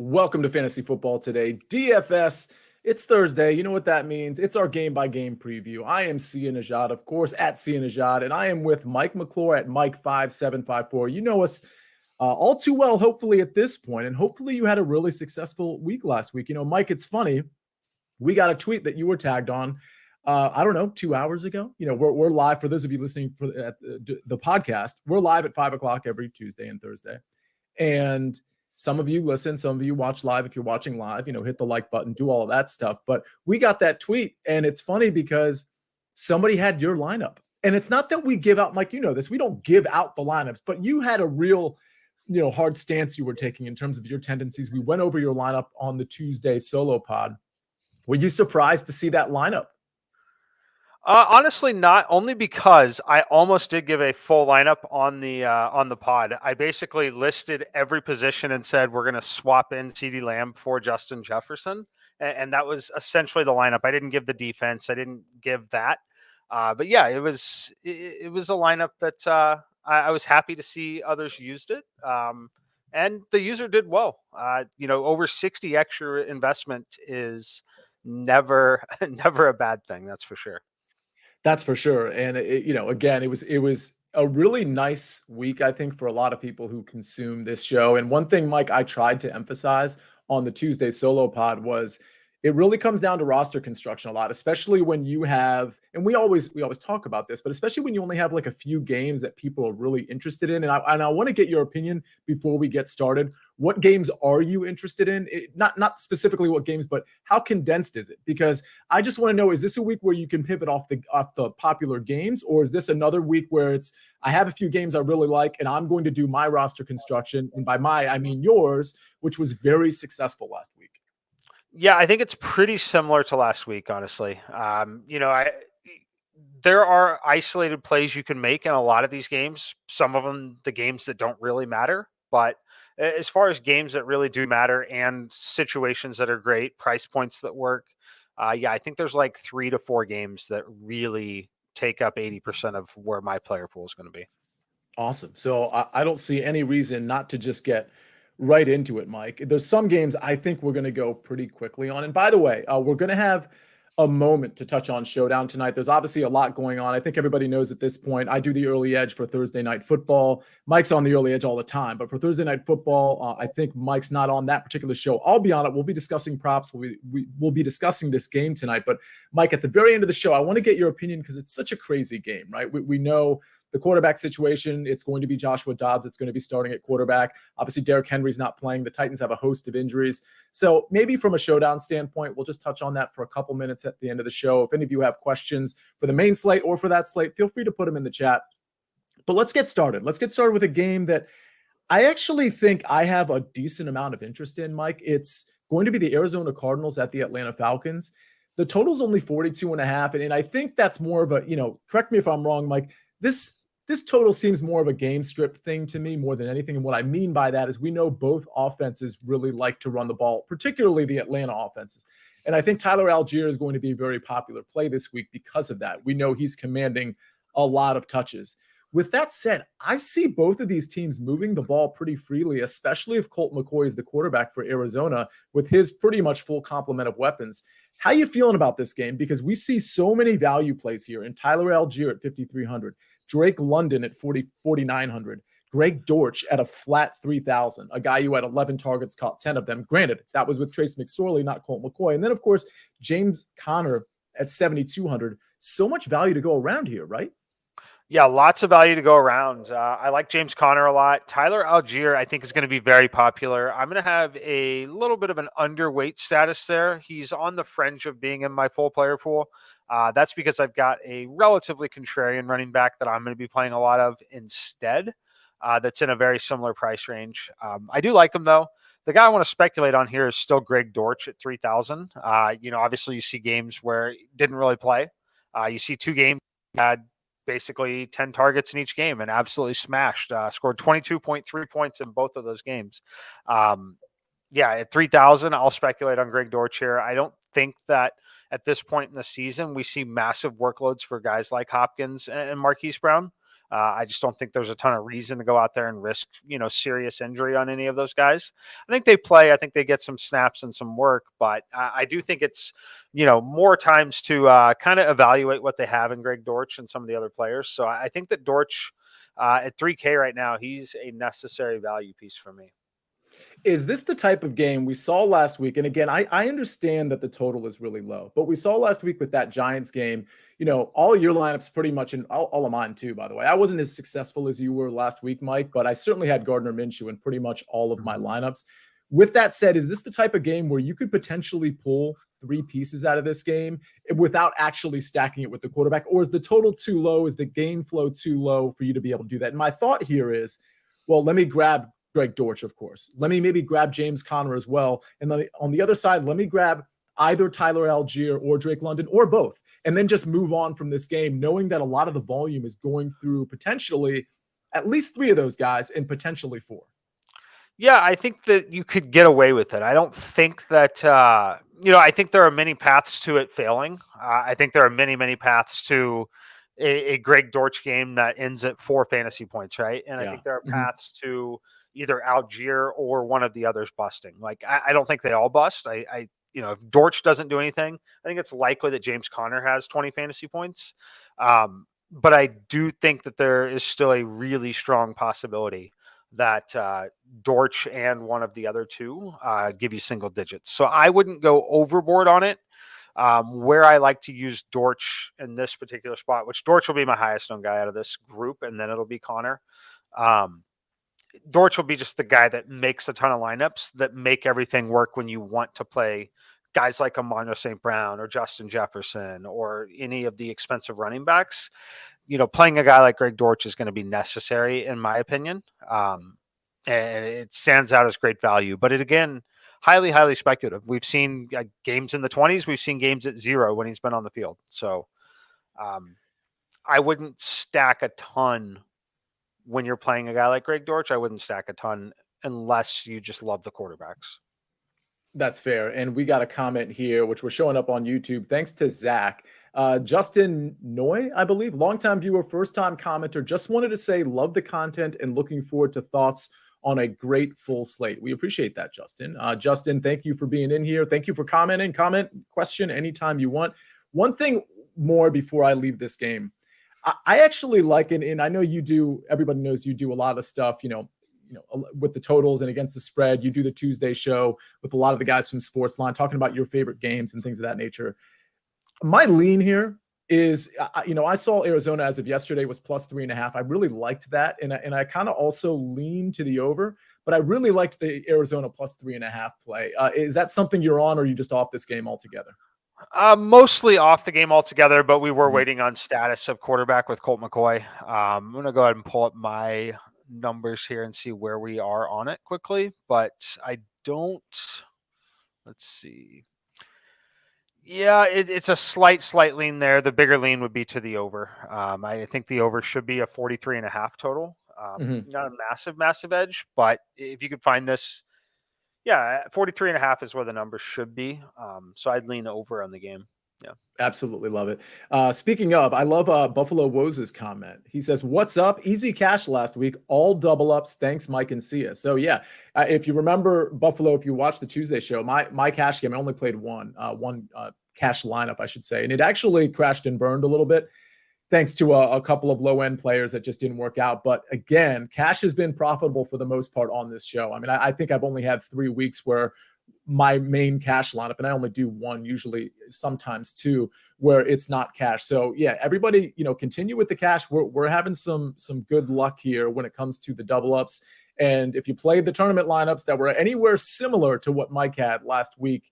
Welcome to Fantasy Football Today. DFS, it's Thursday. You know what that means. It's our game-by-game preview. I am Nejad, of course, at Nejad, and I am with Mike McClure at Mike5754. You know us all too well, hopefully, at this point, and hopefully you had a really successful week last week. You know, Mike, it's funny. We got a tweet that you were tagged on, I don't know, 2 hours ago. You know, we're live for those of you listening for the podcast. We're live at 5 o'clock every Tuesday and Thursday. And some of you listen, some of you watch live. If you're watching live, you know, hit the like button, do all of that stuff. But we got that tweet, and it's funny because somebody had your lineup. And it's not that we give out, Mike, you know this, we don't give out the lineups, but you had a real, you know, hard stance you were taking in terms of your tendencies. We went over your lineup on the Tuesday solo pod. Were you surprised to see that lineup? Honestly, not, only because I almost did give a full lineup on the pod. I basically listed every position and said we're going to swap in CeeDee Lamb for Justin Jefferson, and that was essentially the lineup. I didn't give the defense. I didn't give that, but yeah, it was a lineup that I was happy to see others used it, and the user did well. Over 60 extra investment is never never a bad thing. That's for sure. That's for sure. And again, it was a really nice week, I think, for a lot of people who consume this show. And one thing, Mike, I tried to emphasize on the Tuesday solo pod was it really comes down to roster construction a lot, especially when you have, and we always talk about this, but especially when you only have like a few games that people are really interested in. And I want to get your opinion before we get started. What games are you interested in? Not specifically what games, but how condensed is it? Because I just want to know, is this a week where you can pivot off the popular games, or is this another week where it's, I have a few games I really like and I'm going to do my roster construction, and by my I mean yours, which was very successful last week. Yeah, I think it's pretty similar to last week, honestly. There are isolated plays you can make in a lot of these games. Some of them, the games that don't really matter, but as far as games that really do matter and situations that are great, price points that work, I think there's like 3 to 4 games that really take up 80% of where my player pool is going to be. Awesome. So I don't see any reason not to just get right into it, Mike. There's some games I think we're going to go pretty quickly on. And by the way, we're going to have a moment to touch on Showdown tonight. There's obviously a lot going on. I think everybody knows at this point, I do the early edge for Thursday Night Football. Mike's on the early edge all the time, but for Thursday Night Football, I think Mike's not on that particular show. I'll be on it. We'll be discussing props. We'll be discussing this game tonight. But Mike, at the very end of the show, I want to get your opinion because it's such a crazy game, right? We know the quarterback situation, it's going to be Joshua Dobbs. It's going to be starting at quarterback. Obviously, Derrick Henry's not playing. The Titans have a host of injuries. So maybe from a showdown standpoint, we'll just touch on that for a couple minutes at the end of the show. If any of you have questions for the main slate or for that slate, feel free to put them in the chat. But let's get started. Let's get started with a game that I actually think I have a decent amount of interest in, Mike. It's going to be the Arizona Cardinals at the Atlanta Falcons. The total's only 42.5. And I think that's more of a, correct me if I'm wrong, Mike, this total seems more of a game script thing to me more than anything. And what I mean by that is we know both offenses really like to run the ball, particularly the Atlanta offenses. And I think Tyler Algier is going to be a very popular play this week because of that. We know he's commanding a lot of touches. With that said, I see both of these teams moving the ball pretty freely, especially if Colt McCoy is the quarterback for Arizona with his pretty much full complement of weapons. How you feeling about this game? Because we see so many value plays here in Tyler Algier at 5,300. Drake London at 4,900. Greg Dortch at a flat 3,000. A guy who had 11 targets, caught 10 of them. Granted, that was with Trace McSorley, not Colt McCoy. And then, of course, James Conner at 7,200. So much value to go around here, right? Yeah, lots of value to go around. I like James Conner a lot. Tyler Algier, I think, is going to be very popular. I'm going to have a little bit of an underweight status there. He's on the fringe of being in my full player pool. That's because I've got a relatively contrarian running back that I'm going to be playing a lot of instead. That's in a very similar price range. I do like him, though. The guy I want to speculate on here is still Greg Dortch at 3,000. Obviously you see games where he didn't really play. You see 2 games had basically 10 targets in each game and absolutely smashed, scored 22.3 points in both of those games. At 3,000, I'll speculate on Greg Dortch here. I don't think that at this point in the season, we see massive workloads for guys like Hopkins and Marquise Brown. I just don't think there's a ton of reason to go out there and risk, serious injury on any of those guys. I think they play. I think they get some snaps and some work, but I do think it's, more times to kind of evaluate what they have in Greg Dortch and some of the other players. So I think that Dortch at 3K right now, he's a necessary value piece for me. Is this the type of game we saw last week? And again, I understand that the total is really low, but we saw last week with that Giants game, all your lineups pretty much, and all of mine too, by the way. I wasn't as successful as you were last week, Mike, but I certainly had Gardner Minshew in pretty much all of my lineups. With that said, is this the type of game where you could potentially pull 3 pieces out of this game without actually stacking it with the quarterback? Or is the total too low? Is the game flow too low for you to be able to do that? And my thought here is, well, let me grab Greg Dortch, of course. Let me maybe grab James Conner as well. And then on the other side, let me grab either Tyler Algier or Drake London or both, and then just move on from this game, knowing that a lot of the volume is going through potentially at least 3 of those guys and potentially 4. Yeah, I think that you could get away with it. I don't think that, I think there are many paths to it failing. I think there are many, many paths to a Greg Dortch game that ends at 4 fantasy points, right? And I think there are paths to either Algier or one of the others busting. Like, I don't think they all bust. If Dortch doesn't do anything, I think it's likely that James Conner has 20 fantasy points. But I do think that there is still a really strong possibility that Dortch and one of the other 2 give you single digits. So I wouldn't go overboard on it. Where I like to use Dortch in this particular spot, which Dortch will be my highest owned guy out of this group, and then it'll be Conner. Dortch will be just the guy that makes a ton of lineups that make everything work when you want to play guys like Amon St. Brown or Justin Jefferson or any of the expensive running backs. Playing a guy like Greg Dortch is going to be necessary, in my opinion. And it stands out as great value. But it, again, highly, highly speculative. We've seen games in the 20s. We've seen games at 0 when he's been on the field. So I wouldn't stack a ton when you're playing a guy like Greg Dortch. I wouldn't stack a ton unless you just love the quarterbacks. That's fair. And we got a comment here, which we're showing up on YouTube. Thanks to Zach. Justin Noy, I believe, longtime viewer, first-time commenter, just wanted to say, love the content and looking forward to thoughts on a great full slate. We appreciate that, Justin. Justin, thank you for being in here. Thank you for commenting. Comment, question anytime you want. One thing more before I leave this game. I actually like it, and I know you do. Everybody knows you do a lot of stuff, with the totals and against the spread. You do the Tuesday show with a lot of the guys from Sportsline talking about your favorite games and things of that nature. My lean here is, I saw Arizona as of yesterday was plus 3.5. I really liked that. And I kind of also lean to the over, but I really liked the Arizona plus 3.5 play. Is that something you're on, or are you just off this game altogether? Mostly off the game altogether, but we were waiting on status of quarterback with Colt McCoy. I'm going to go ahead and pull up my numbers here and see where we are on it quickly, but let's see. Yeah, it's a slight lean there. The bigger lean would be to the over. I think the over should be a 43.5 total. Not a massive edge, but if you could find this, 43.5 is where the number should be. So I'd lean over on the game. Yeah, absolutely love it. Speaking of, I love Buffalo Woze's comment. He says, "What's up? Easy cash last week, all double ups. Thanks, Mike and Sia." So yeah, if you remember Buffalo, if you watched the Tuesday show, my cash game, I only played one cash lineup, I should say, and it actually crashed and burned a little bit, thanks to a couple of low-end players that just didn't work out. But again, cash has been profitable for the most part on this show. I mean, I think I've only had 3 weeks where my main cash lineup, and I only do 1, usually sometimes 2, where it's not cash. So yeah, everybody, continue with the cash. We're having some good luck here when it comes to the double ups. And if you played the tournament lineups that were anywhere similar to what Mike had last week,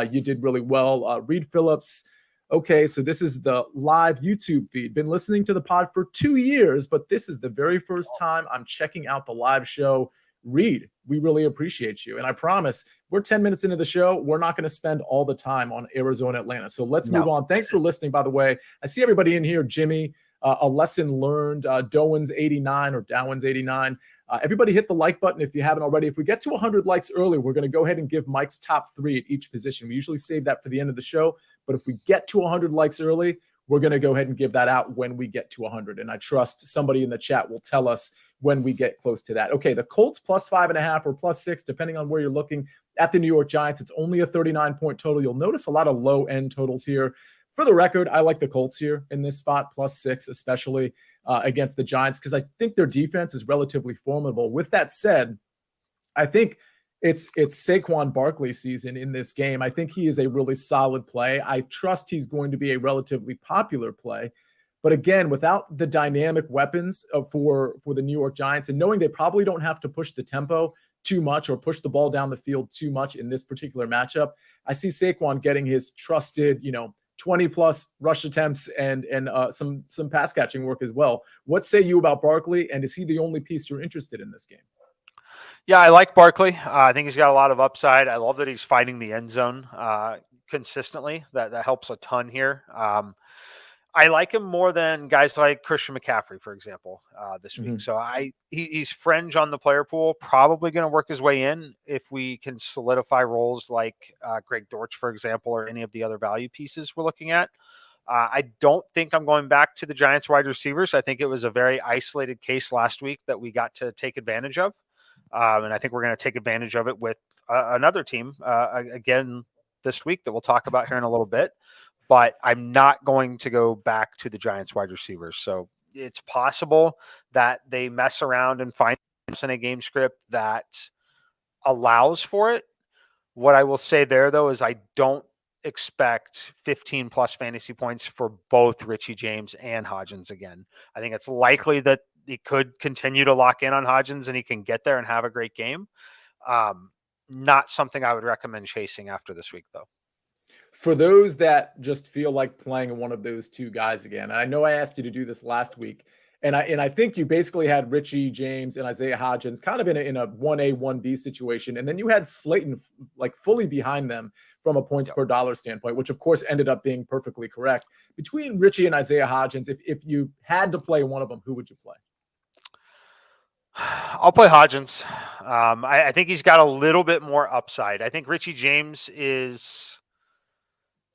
you did really well. Reed Phillips. Okay, so this is the live YouTube feed. Been listening to the pod for 2 years, but this is the very first time I'm checking out the live show. Reed, we really appreciate you. And I promise we're 10 minutes into the show. We're not going to spend all the time on Arizona, Atlanta. So let's move on. Thanks for listening, by the way. I see everybody in here. Jimmy, a lesson learned, Dowan's 89 or Dowan's 89. Everybody hit the like button if you haven't already. If we get to 100 likes early, we're going to go ahead and give Mike's top 3 at each position. We usually save that for the end of the show. But if we get to 100 likes early, we're going to go ahead and give that out when we get to 100. And I trust somebody in the chat will tell us when we get close to that. Okay, the Colts plus 5.5 or plus 6, depending on where you're looking at the New York Giants. It's only a 39-point total. You'll notice a lot of low-end totals here. For the record, I like the Colts here in this spot, plus 6, especially against the Giants, because I think their defense is relatively formidable. With that said, I think it's Saquon Barkley season in this game. I think he is a really solid play. I trust he's going to be a relatively popular play. But again, without the dynamic weapons for the New York Giants, and knowing they probably don't have to push the tempo too much or push the ball down the field too much in this particular matchup, I see Saquon getting his trusted, 20 plus rush attempts and some pass catching work as well. What say you about Barkley? And is he the only piece you're interested in this game? Yeah, I like Barkley. I think he's got a lot of upside. I love that he's finding the end zone consistently. That helps a ton here. I like him more than guys like Christian McCaffrey, for example, this week. So he's fringe on the player pool, probably going to work his way in if we can solidify roles like Greg Dortch, for example, or any of the other value pieces we're looking at. I don't think I'm going back to the Giants wide receivers. I think it was a very isolated case last week that we got to take advantage of. And I think we're going to take advantage of it with another team again this week that we'll talk about here in a little bit. But I'm not going to go back to the Giants wide receivers. So it's possible that they mess around and find in a game script that allows for it. What I will say there, though, is I don't expect 15 plus fantasy points for both Richie James and Hodgins again. I think it's likely that he could continue to lock in on Hodgins and he can get there and have a great game. Not something I would recommend chasing after this week, though. For those that just feel like playing one of those two guys again, and I know I asked you to do this last week, and I think you basically had Richie James and Isaiah Hodgins kind of in a 1A, 1B situation, and then you had Slayton like fully behind them from a points per dollar standpoint, which of course ended up being perfectly correct. Between Richie and Isaiah Hodgins, if you had to play one of them, who would you play? I'll play Hodgins. I think he's got a little bit more upside. I think Richie James is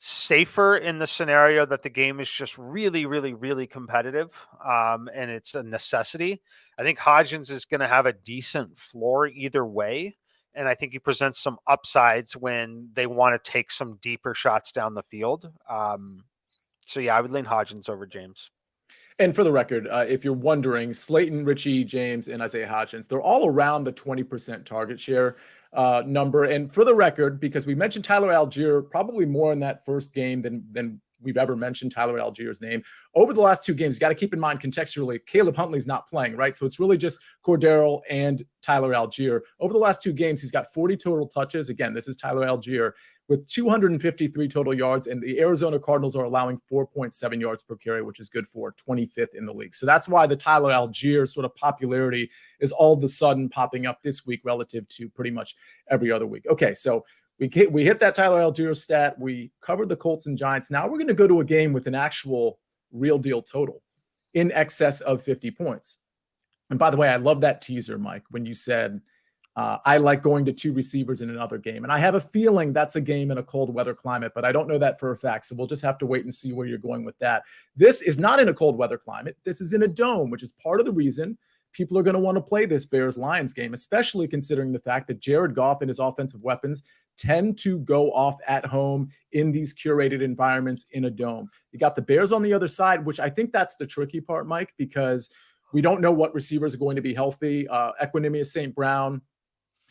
safer in the scenario that the game is just really, really, really competitive, and it's a necessity. I think Hodgins is going to have a decent floor either way, and I think he presents some upsides when they want to take some deeper shots down the field. So yeah, I would lean Hodgins over James. And for the record, if you're wondering, Slayton, Richie James, and Isaiah Hodgins, they're all around the 20% target share number. And for the record, because we mentioned Tyler Algier probably more in that first game than we've ever mentioned Tyler Algier's name. Over the last two games, you got to keep in mind contextually, Caleb Huntley's not playing, right? So it's really just Cordero and Tyler Algier. Over the last two games, he's got 40 total touches. Again, this is Tyler Algier with 253 total yards, and the Arizona Cardinals are allowing 4.7 yards per carry, which is good for 25th in the league. So that's why the Tyler Algier sort of popularity is all of a sudden popping up this week relative to pretty much every other week. Okay, so we hit that Tyler Algier stat. We covered the Colts and Giants. Now we're going to go to a game with an actual real deal total in excess of 50 points. And by the way, I love that teaser, Mike, when you said, I like going to two receivers in another game. And I have a feeling that's a game in a cold weather climate, but I don't know that for a fact. So we'll just have to wait and see where you're going with that. This is not in a cold weather climate. This is in a dome, which is part of the reason people are going to want to play this Bears-Lions game, especially considering the fact that Jared Goff and his offensive weapons tend to go off at home in these curated environments in a dome. You got the Bears on the other side, which I think that's the tricky part, Mike, because we don't know what receivers are going to be healthy. Equanimous St. Brown,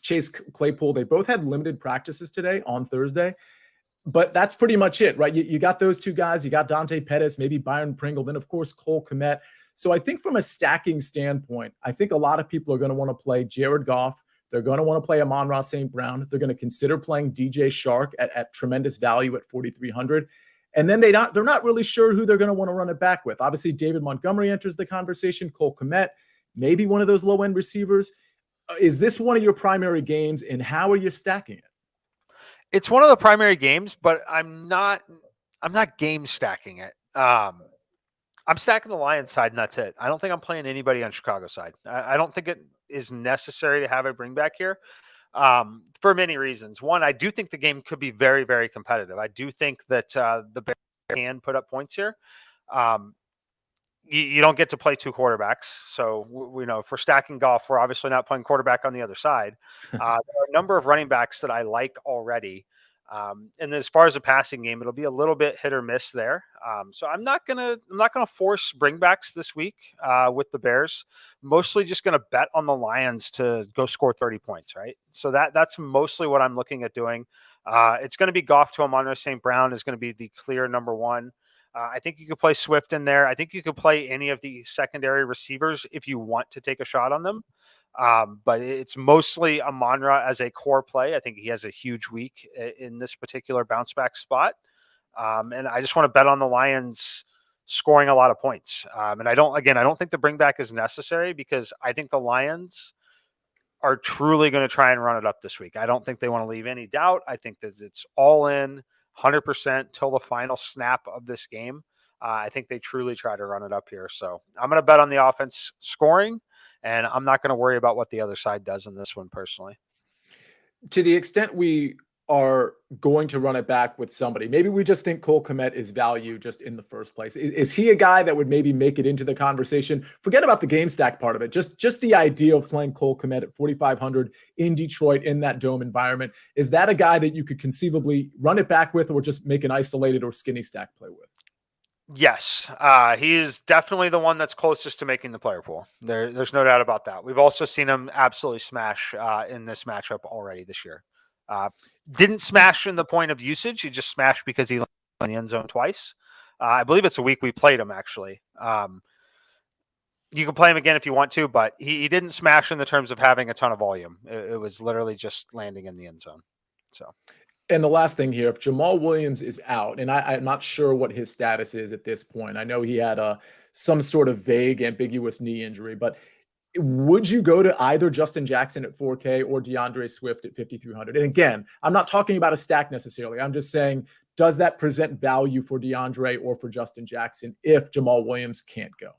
Chase Claypool, they both had limited practices today on Thursday, but that's pretty much it, right? You got those two guys. You got Dante Pettis, maybe Byron Pringle, then of course Cole Kmet. So I think from a stacking standpoint, I think a lot of people are going to want to play Jared Goff. They're going to want to play Amon-Ra St. Brown. They're going to consider playing DJ Shark at tremendous value at 4,300. And then they're not really sure who they're going to want to run it back with. Obviously, David Montgomery enters the conversation, Cole Kmet, maybe one of those low-end receivers. Is this one of your primary games, and how are you stacking it? It's one of the primary games, but I'm not game stacking it. I'm stacking the Lions side, and that's it. I don't think I'm playing anybody on Chicago side. I don't think it is necessary to have a bring back here for many reasons. One, I do think the game could be very, very competitive. I do think that the Bears can put up points here. You don't get to play two quarterbacks. So we know if we're stacking golf, we're obviously not playing quarterback on the other side. There are a number of running backs that I like already. And as far as the passing game, it'll be a little bit hit or miss there. So I'm not gonna force bringbacks this week with the Bears. Mostly just gonna bet on the Lions to go score 30 points, right? So that's mostly what I'm looking at doing. It's going to be Goff to Amon-Ra St. Brown is going to be the clear number one. I think you could play Swift in there. I think you could play any of the secondary receivers if you want to take a shot on them. But it's mostly Amon-Ra as a core play. I think he has a huge week in this particular bounce back spot. And I just want to bet on the Lions scoring a lot of points. And I don't think the bring back is necessary because I think the Lions are truly going to try and run it up this week. I don't think they want to leave any doubt. I think that it's all in 100% till the final snap of this game. I think they truly try to run it up here. So I'm going to bet on the offense scoring, and I'm not going to worry about what the other side does in this one personally. To the extent we are going to run it back with somebody, maybe we just think Cole Kmet is value just in the first place. Is he a guy that would maybe make it into the conversation? Forget about the game stack part of it. Just the idea of playing Cole Kmet at 4,500 in Detroit in that dome environment. Is that a guy that you could conceivably run it back with or just make an isolated or skinny stack play with? Yes, he is definitely the one that's closest to making the player pool. There's no doubt about that. We've also seen him absolutely smash in this matchup already this year. Didn't smash in the point of usage. He just smashed because he landed in the end zone twice. I believe it's a week we played him, actually. You can play him again if you want to, but he didn't smash in the terms of having a ton of volume. It was literally just landing in the end zone. So. And the last thing here, if Jamal Williams is out, and I'm not sure what his status is at this point. I know he had some sort of vague, ambiguous knee injury, but would you go to either Justin Jackson at 4K or DeAndre Swift at 5,300? And again, I'm not talking about a stack necessarily. I'm just saying, does that present value for DeAndre or for Justin Jackson if Jamal Williams can't go?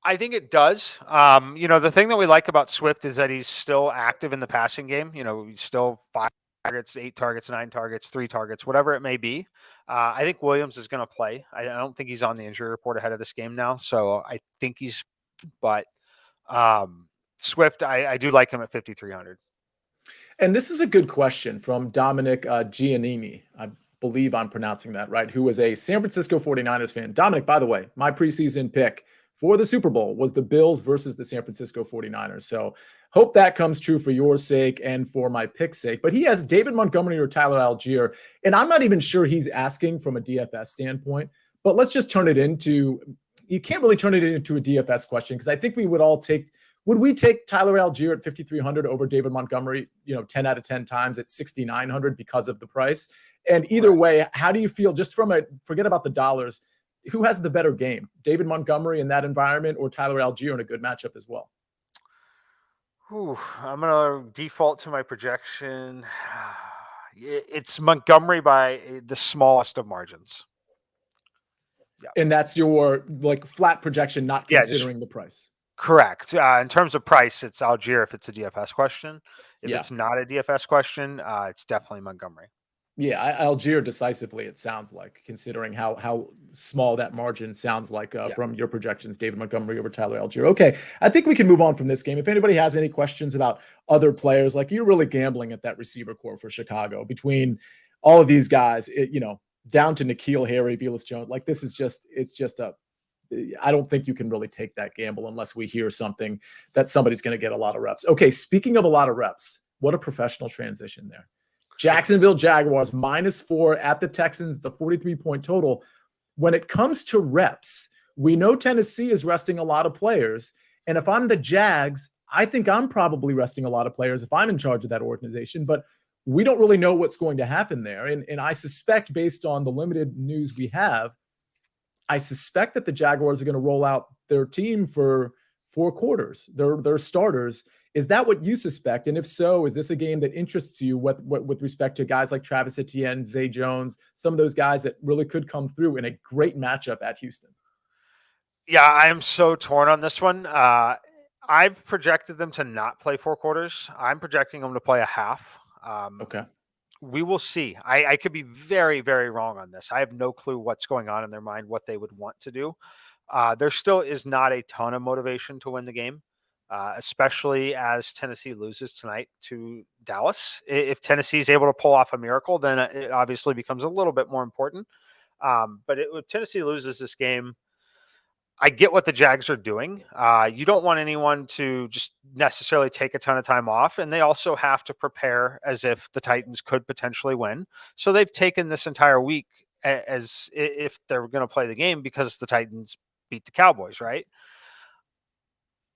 I think it does. The thing that we like about Swift is that he's still active in the passing game. He's still 5 targets, 8 targets, 9 targets, 3 targets, whatever it may be. I think Williams is going to play. I don't think he's on the injury report ahead of this game now. So I think but Swift, I do like him at 5,300. And this is a good question from Dominic Giannini. I believe I'm pronouncing that right, who is a San Francisco 49ers fan. Dominic, by the way, my preseason pick for the Super Bowl was the Bills versus the San Francisco 49ers. So hope that comes true for your sake and for my pick's sake. But he has David Montgomery or Tyler Algier. And I'm not even sure he's asking from a DFS standpoint, but let's just turn it into, you can't really turn it into a DFS question because I think we would all would we take Tyler Algier at 5,300 over David Montgomery, 10 out of 10 times at 6,900 because of the price? And either way, how do you feel just forget about the dollars, who has the better game, David Montgomery in that environment or Tyler Algier in a good matchup as well? I'm going to default to my projection. It's Montgomery by the smallest of margins. Yeah. And that's your flat projection, not considering the price. Correct. In terms of price, it's Algier if it's a DFS question. If it's not a DFS question, it's definitely Montgomery. Yeah, Algier decisively, it sounds like, considering how small that margin sounds like from your projections, David Montgomery over Tyler Algier. Okay, I think we can move on from this game. If anybody has any questions about other players, you're really gambling at that receiver core for Chicago between all of these guys, down to N'Keal Harry, Velus Jones. I don't think you can really take that gamble unless we hear something that somebody's going to get a lot of reps. Okay, speaking of a lot of reps, what a professional transition there. Jacksonville Jaguars -4 at the Texans. It's a 43-point total. When it comes to reps, we know Tennessee is resting a lot of players. And if I'm the Jags, I think I'm probably resting a lot of players if I'm in charge of that organization. But we don't really know what's going to happen there. And I suspect, based on the limited news we have, I suspect that the Jaguars are going to roll out their team for 4 quarters, their starters. Is that what you suspect? And if so, is this a game that interests you with respect to guys like Travis Etienne, Zay Jones, some of those guys that really could come through in a great matchup at Houston? Yeah, I am so torn on this one. I've projected them to not play 4 quarters. I'm projecting them to play a half. Okay. We will see. I could be very, very wrong on this. I have no clue what's going on in their mind, what they would want to do. There still is not a ton of motivation to win the game, especially as Tennessee loses tonight to Dallas. If Tennessee is able to pull off a miracle, then it obviously becomes a little bit more important. But if Tennessee loses this game, I get what the Jags are doing. You don't want anyone to just necessarily take a ton of time off, and they also have to prepare as if the Titans could potentially win. So they've taken this entire week as if they're going to play the game because the Titans beat the Cowboys, right?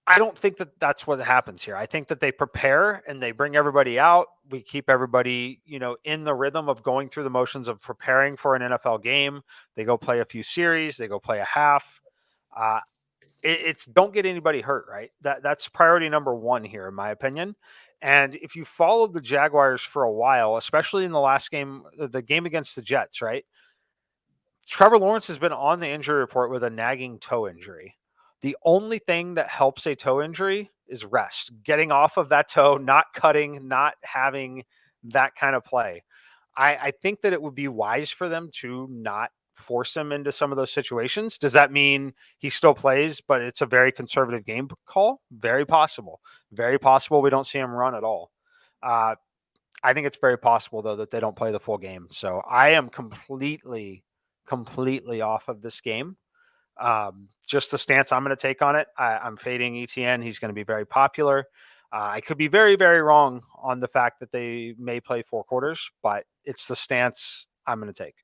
I don't think that that's what happens here. I think that they prepare and they bring everybody out. We keep everybody, in the rhythm of going through the motions of preparing for an NFL game. They go play a few series. They go play a half. It's don't get anybody hurt, right? That's priority number one here, in my opinion. And if you followed the Jaguars for a while, especially in the last game, the game against the Jets, right? Trevor Lawrence has been on the injury report with a nagging toe injury. The only thing that helps a toe injury is rest, getting off of that toe, not cutting, not having that kind of play. I think that it would be wise for them to not force him into some of those situations. Does that mean he still plays, but it's a very conservative game call? Very possible. Very possible we don't see him run at all. I think it's very possible, though, that they don't play the full game. So I am completely off of this game. Just the stance I'm going to take on it. I'm fading ETN. He's going to be very popular. I could be very, very wrong on the fact that they may play 4 quarters, but it's the stance I'm going to take.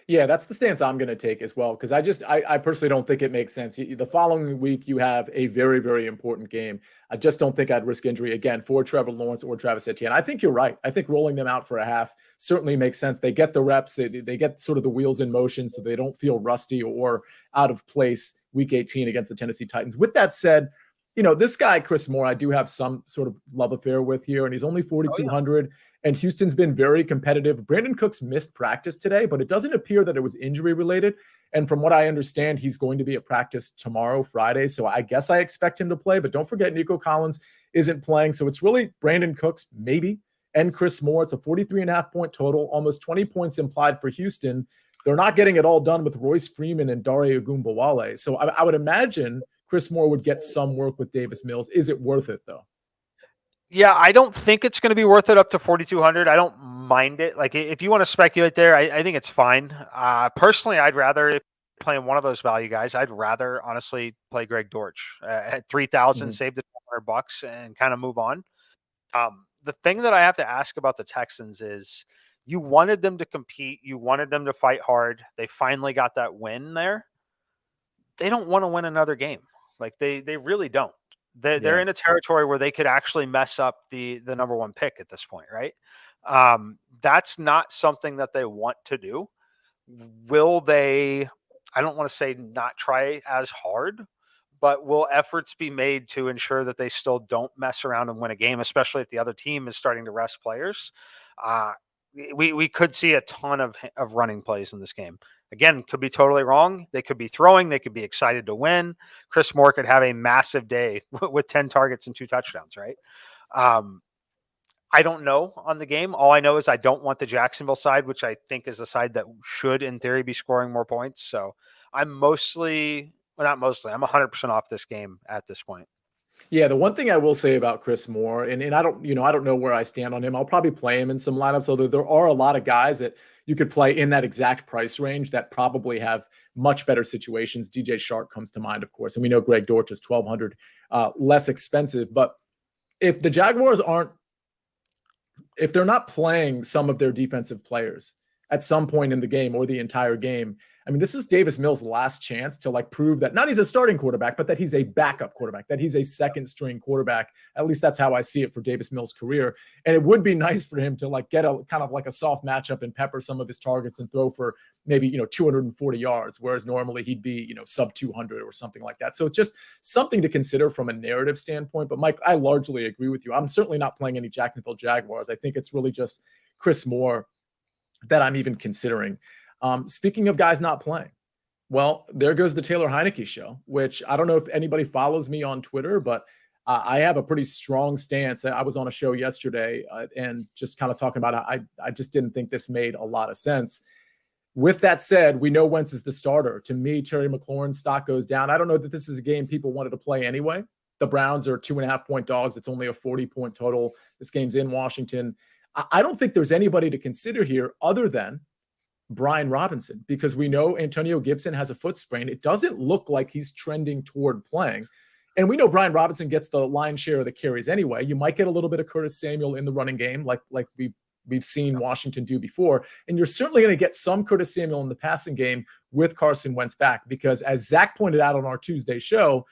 Yeah, that's the stance I'm going to take as well, because I personally don't think it makes sense. The following week, you have a very, very important game. I just don't think I'd risk injury again for Trevor Lawrence or Travis Etienne. I think you're right. I think rolling them out for a half certainly makes sense. They get the reps. They get sort of the wheels in motion so they don't feel rusty or out of place week 18 against the Tennessee Titans. With that said, this guy, Chris Moore, I do have some sort of love affair with here, and he's only 4,200. And Houston's been very competitive. Brandon Cooks missed practice today, but it doesn't appear that it was injury related. And from what I understand, he's going to be at practice tomorrow, Friday. So I guess I expect him to play. But don't forget, Nico Collins isn't playing. So it's really Brandon Cooks, maybe, and Chris Moore. It's a 43.5 point total, almost 20 points implied for Houston. They're not getting it all done with Royce Freeman and Dare Ogunbowale. So I would imagine Chris Moore would get some work with Davis Mills. Is it worth it, though? Yeah, I don't think it's going to be worth it up to 4,200. I don't mind it. Like, if you want to speculate there, I think it's fine. Personally, I'd rather play one of those value guys. I'd rather honestly play Greg Dortch at 3,000, save the $200 and kind of move on. The thing that I have to ask about the Texans is you wanted them to compete. You wanted them to fight hard. They finally got that win there. They don't want to win another game. Like, they really don't. They're in a territory where they could actually mess up the number 1 pick at this point, right? That's not something that they want to do. Will they, I don't want to say not try as hard, but will efforts be made to ensure that they still don't mess around and win a game, especially if the other team is starting to rest players? We could see a ton of running plays in this game. Again, could be totally wrong. They could be throwing. They could be excited to win. Chris Moore could have a massive day with 10 targets and 2 touchdowns, right? I don't know on the game. All I know is I don't want the Jacksonville side, which I think is the side that should, in theory, be scoring more points. So I'm I'm 100% off this game at this point. Yeah, the one thing I will say about Chris Moore, and I don't know where I stand on him. I'll probably play him in some lineups, although there are a lot of guys that you could play in that exact price range that probably have much better situations. DJ Shark comes to mind, of course, and we know Greg Dortch is 1,200 less expensive. But if the Jaguars if they're not playing some of their defensive players at some point in the game or the entire game, I mean, this is Davis Mills' last chance to prove that not he's a starting quarterback, but that he's a backup quarterback, that he's a second string quarterback. At least that's how I see it for Davis Mills' career. And it would be nice for him to get a kind of a soft matchup and pepper some of his targets and throw for maybe, 240 yards, whereas normally he'd be, sub 200 or something like that. So it's just something to consider from a narrative standpoint. But Mike, I largely agree with you. I'm certainly not playing any Jacksonville Jaguars. I think it's really just Chris Moore that I'm even considering. Speaking of guys not playing, well, there goes the Taylor Heineke show, which I don't know if anybody follows me on Twitter, but I have a pretty strong stance. I was on a show yesterday and just kind of talking about I just didn't think this made a lot of sense. With that said, we know Wentz is the starter. To me, Terry McLaurin's stock goes down. I don't know that this is a game people wanted to play anyway. The Browns are 2.5-point dogs. It's only a 40-point total. This game's in Washington. I don't think there's anybody to consider here other than Brian Robinson, because we know Antonio Gibson has a foot sprain. It doesn't look like he's trending toward playing. And we know Brian Robinson gets the lion's share of the carries anyway. You might get a little bit of Curtis Samuel in the running game, like we've seen Washington do before. And you're certainly going to get some Curtis Samuel in the passing game with Carson Wentz back, because as Zach pointed out on our Tuesday show,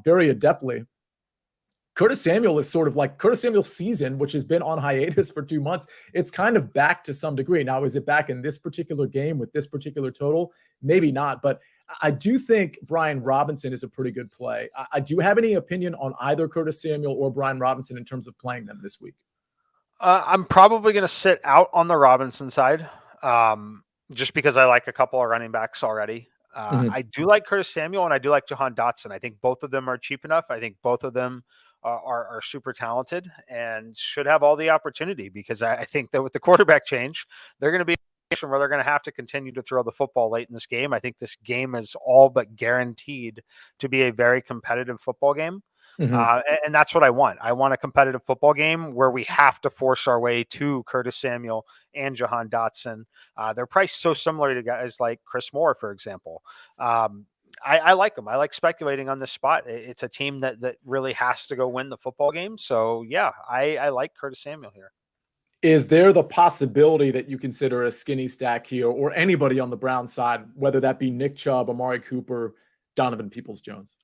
very adeptly, Curtis Samuel is sort of like Curtis Samuel's season, which has been on hiatus for 2 months. It's kind of back to some degree. Now, is it back in this particular game with this particular total? Maybe not, but I do think Brian Robinson is a pretty good play. Do you have any opinion on either Curtis Samuel or Brian Robinson in terms of playing them this week? I'm probably going to sit out on the Robinson side, just because I like a couple of running backs already. I do like Curtis Samuel and I do like Jahan Dotson. I think both of them are cheap enough. I think both of them are super talented and should have all the opportunity, because I think that with the quarterback change, they're going to be where they're going to have to continue to throw the football late in this game. I think this game is all but guaranteed to be a very competitive football game. And that's what I want. I want a competitive football game where we have to force our way to Curtis Samuel and Jahan Dotson. They're priced so similar to guys like Chris Moore, for example. I like them. I like speculating on this spot. It's a team that really has to go win the football game. So yeah, I like Curtis Samuel here. Is there the possibility that you consider a skinny stack here, or anybody on the Browns side, whether that be Nick Chubb, Amari Cooper, Donovan Peoples-Jones?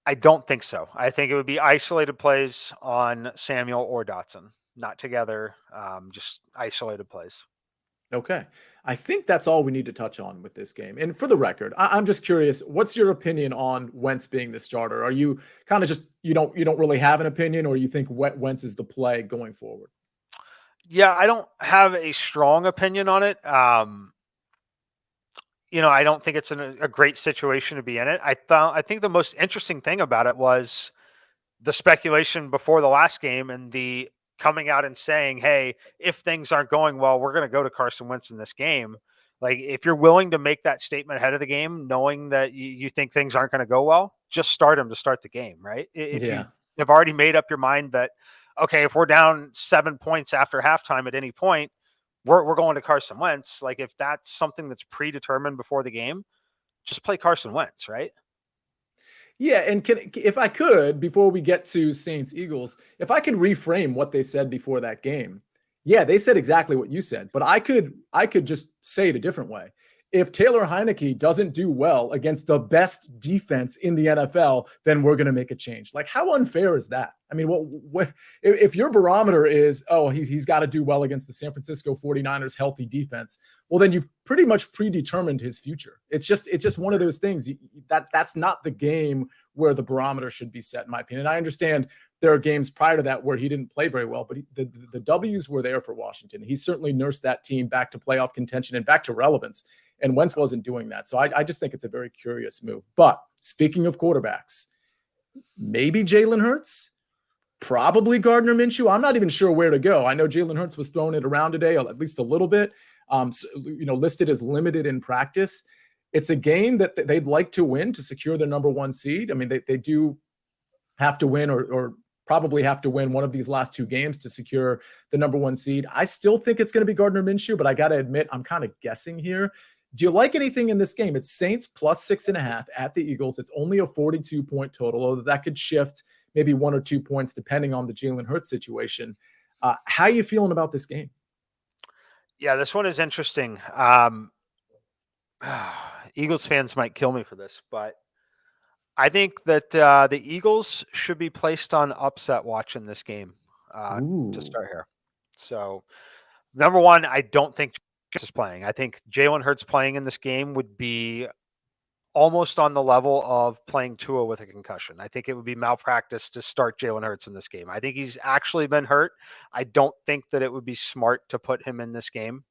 I don't think so. I think it would be isolated plays on Samuel or Dotson, not together, just isolated plays. Okay. I think that's all we need to touch on with this game. And for the record, I'm just curious, what's your opinion on Wentz being the starter? Are you kind of just, you don't really have an opinion, or you think Wentz is the play going forward? Yeah, I don't have a strong opinion on it. I don't think it's a great situation to be in it. I think the most interesting thing about it was the speculation before the last game and the coming out and saying, hey, if things aren't going well, we're going to go to Carson Wentz in this game. Like, if you're willing to make that statement ahead of the game, knowing that you think things aren't going to go well, just start him to start the game, right? If you have already made up your mind that, okay, if we're down 7 points after halftime at any point, we're going to Carson Wentz. Like, if that's something that's predetermined before the game, just play Carson Wentz, right? Yeah, and if I could, before we get to Saints Eagles, if I could reframe what they said before that game. Yeah, they said exactly what you said, but I could just say it a different way. If Taylor Heineke doesn't do well against the best defense in the NFL, then we're going to make a change. Like, how unfair is that? I mean, what if your barometer is, oh, he's got to do well against the San Francisco 49ers healthy defense, well, then you've pretty much predetermined his future. It's just one of those things that's not the game where the barometer should be set, in my opinion. I understand there are games prior to that where he didn't play very well, but the W's were there for Washington. He certainly nursed that team back to playoff contention and back to relevance. And Wentz wasn't doing that. So I just think it's a very curious move. But speaking of quarterbacks, maybe Jalen Hurts, probably Gardner Minshew. I'm not even sure where to go. I know Jalen Hurts was throwing it around today, at least a little bit, listed as limited in practice. It's a game that they'd like to win to secure their number one seed. I mean, they do have to win or probably have to win one of these last two games to secure the number one seed. I still think it's going to be Gardner Minshew, but I got to admit, I'm kind of guessing here. Do you like anything in this game? It's Saints plus 6.5 at the Eagles. It's only a 42-point total, although that could shift maybe 1 or 2 points depending on the Jalen Hurts situation. How are you feeling about this game? Yeah, this one is interesting. Eagles fans might kill me for this, but I think that the Eagles should be placed on upset watch in this game to start here. So, number one, I don't think is playing. I think Jalen Hurts playing in this game would be almost on the level of playing Tua with a concussion. I think it would be malpractice to start Jalen Hurts in this game. I think he's actually been hurt. I don't think that it would be smart to put him in this game.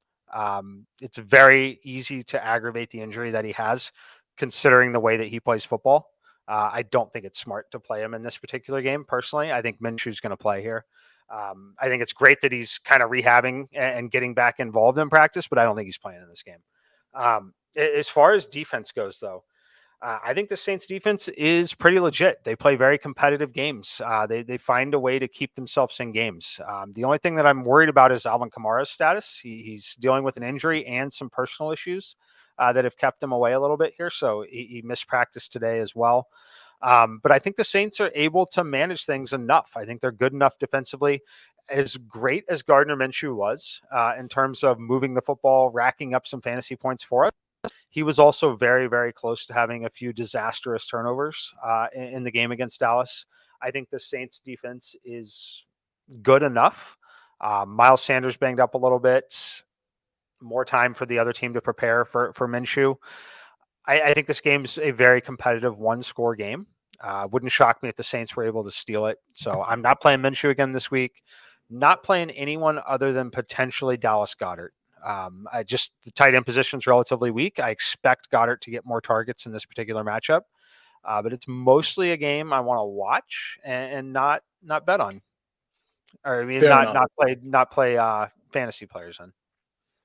It's very easy to aggravate the injury that he has, considering the way that he plays football. I don't think it's smart to play him in this particular game. Personally, I think Minshew's going to play here. I think it's great that he's kind of rehabbing and getting back involved in practice, but I don't think he's playing in this game. As far as defense goes, though, I think the Saints defense is pretty legit. They play very competitive games. They find a way to keep themselves in games. The only thing that I'm worried about is Alvin Kamara's status. He's dealing with an injury and some personal issues that have kept him away a little bit here. So he missed practice today as well. But I think the Saints are able to manage things enough. I think they're good enough defensively. As great as Gardner Minshew was in terms of moving the football, racking up some fantasy points for us, he was also very, very close to having a few disastrous turnovers in the game against Dallas. I think the Saints defense is good enough. Miles Sanders banged up a little bit. More time for the other team to prepare for Minshew. I think this game's a very competitive one-score game. Wouldn't shock me if the Saints were able to steal it. So I'm not playing Minshew again this week. Not playing anyone other than potentially Dallas Goedert. The tight end position's relatively weak. I expect Goddard to get more targets in this particular matchup, but it's mostly a game I want to watch and not bet on, or I mean, not play fantasy players on.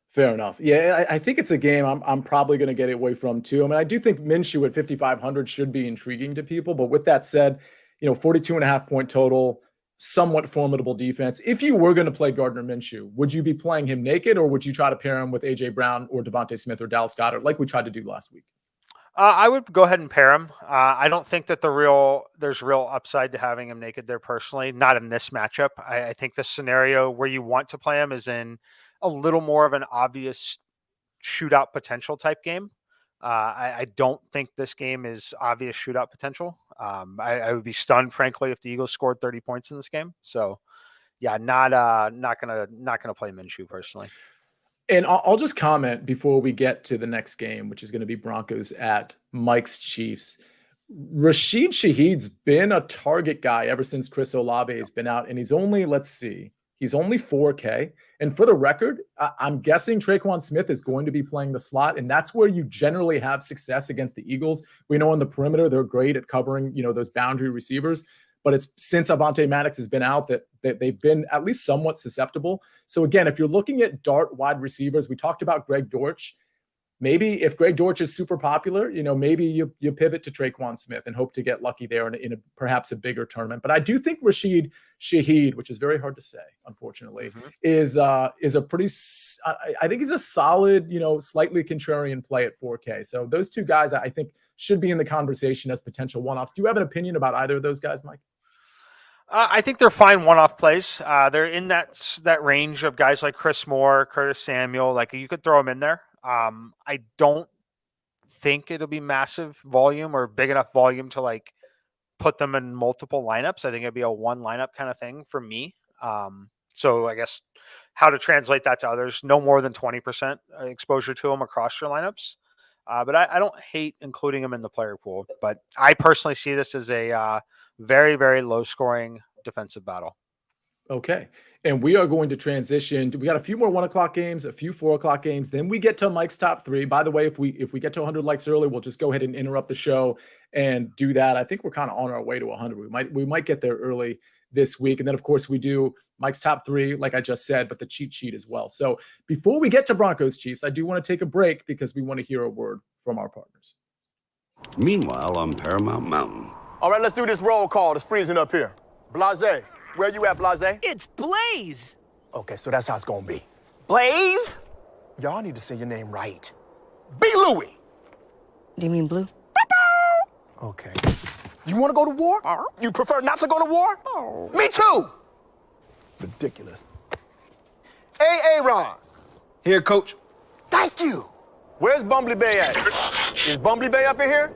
Fair enough. Yeah, I think it's a game I'm probably going to get away from too. I mean, I do think Minshew at 5,500 should be intriguing to people, but with that said, 42.5 point total. Somewhat formidable defense. If you were going to play Gardner Minshew, would you be playing him naked, or would you try to pair him with A.J. Brown or Devontae Smith or Dallas Goedert like we tried to do last week? I would go ahead and pair him. I don't think that there's real upside to having him naked there personally, not in this matchup. I think the scenario where you want to play him is in a little more of an obvious shootout potential type game. I don't think this game is obvious shootout potential. I would be stunned, frankly, if the Eagles scored 30 points in this game. So, yeah, not gonna play Minshew personally. And I'll just comment before we get to the next game, which is going to be Broncos at Mike's Chiefs. Rashid Shaheed's been a target guy ever since Chris Olave has been out, and he's only 4K. And for the record, I'm guessing Traquan Smith is going to be playing the slot, and that's where you generally have success against the Eagles. We know on the perimeter they're great at covering, those boundary receivers. But it's since Avonte Maddox has been out that they've been at least somewhat susceptible. So again, if you're looking at dart wide receivers, we talked about Greg Dortch. Maybe if Greg Dortch is super popular, maybe you pivot to Traquan Smith and hope to get lucky there in perhaps a bigger tournament. But I do think Rashid Shaheed, which is very hard to say, unfortunately, is a pretty. I think he's a solid, slightly contrarian play at 4K. So those two guys, I think, should be in the conversation as potential one-offs. Do you have an opinion about either of those guys, Mike? I think they're fine one-off plays. They're in that range of guys like Chris Moore, Curtis Samuel. Like, you could throw them in there. I don't think it'll be massive volume or big enough volume to put them in multiple lineups. I think it'd be a one lineup kind of thing for me. So I guess how to translate that to others, no more than 20% exposure to them across your lineups. But I don't hate including them in the player pool, but I personally see this as a very, very low scoring defensive battle. Okay. And we are going to transition. We got a few more 1:00 games, a few 4:00 games. Then we get to Mike's top three. By the way, if we get to 100 likes early, we'll just go ahead and interrupt the show and do that. I think we're kind of on our way to 100. We might get there early this week. And then, of course, we do Mike's top three, like I just said, but the cheat sheet as well. So before we get to Broncos Chiefs, I do want to take a break because we want to hear a word from our partners. Meanwhile, on Paramount Mountain. All right, let's do this roll call. It's freezing up here. Blase. Where you at, Blase? It's Blaze. Okay, so that's how it's gonna be. Blaze? Y'all need to say your name right. B. Louie. Do you mean blue? Okay. You wanna go to war? You prefer not to go to war? Me too. Ridiculous. Hey, Aaron. Here, coach. Thank you. Where's Bumbly Bay at? Is Bumbly Bay up in here?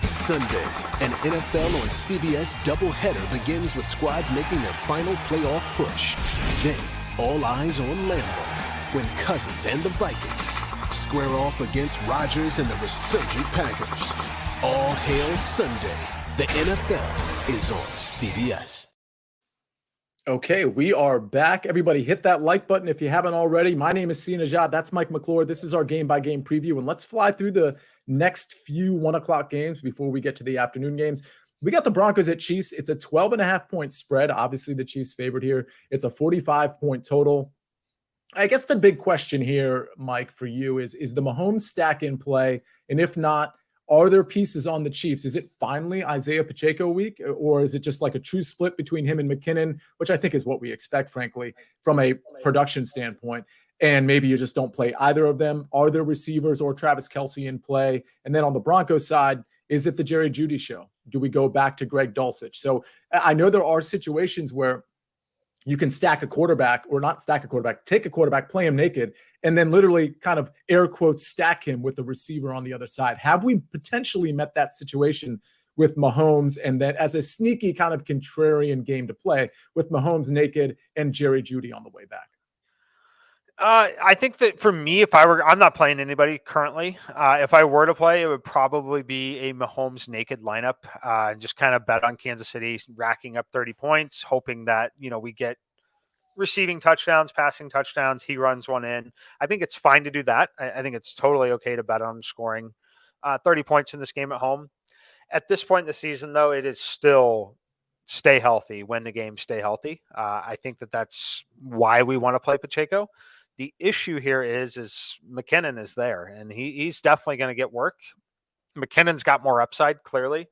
Sunday, an NFL on CBS doubleheader begins with squads making their final playoff push. Then, all eyes on Lambeau when Cousins and the Vikings square off against Rodgers and the resurgent Packers. All hail Sunday. The NFL is on CBS. Okay, we are back. Everybody hit that like button if you haven't already. My name is Nejad. That's Mike McClure. This is our game-by-game preview, and let's fly through the next few 1:00 games before we get to the afternoon games. We got the Broncos at Chiefs. It's a 12.5-point spread. Obviously, the Chiefs favored here. It's a 45-point total. I guess the big question here, Mike, for you is the Mahomes stack in play? And if not, are there pieces on the Chiefs? Is it finally Isaiah Pacheco week, or is it just like a true split between him and McKinnon, which I think is what we expect, frankly, from a production standpoint? And maybe you just don't play either of them. Are there receivers or Travis Kelce in play? And then on the Broncos side, is it the Jerry Jeudy show? Do we go back to Greg Dulcich? So I know there are situations where you can stack a quarterback, or not stack a quarterback, take a quarterback, play him naked, and then literally kind of air quotes stack him with the receiver on the other side. Have we potentially met that situation with Mahomes, and then as a sneaky kind of contrarian game to play with Mahomes naked and Jerry Jeudy on the way back? I think that for me, I'm not playing anybody currently. If I were to play, it would probably be a Mahomes naked lineup. Just kind of bet on Kansas City racking up 30 points, hoping that, we get receiving touchdowns, passing touchdowns. He runs one in. I think it's fine to do that. I think it's totally okay to bet on scoring 30 points in this game at home. At this point in the season, though, it is still stay healthy, win the game, stay healthy. I think that's why we want to play Pacheco. The issue here is McKinnon is there, and he's definitely going to get work. McKinnon's got more upside, clearly,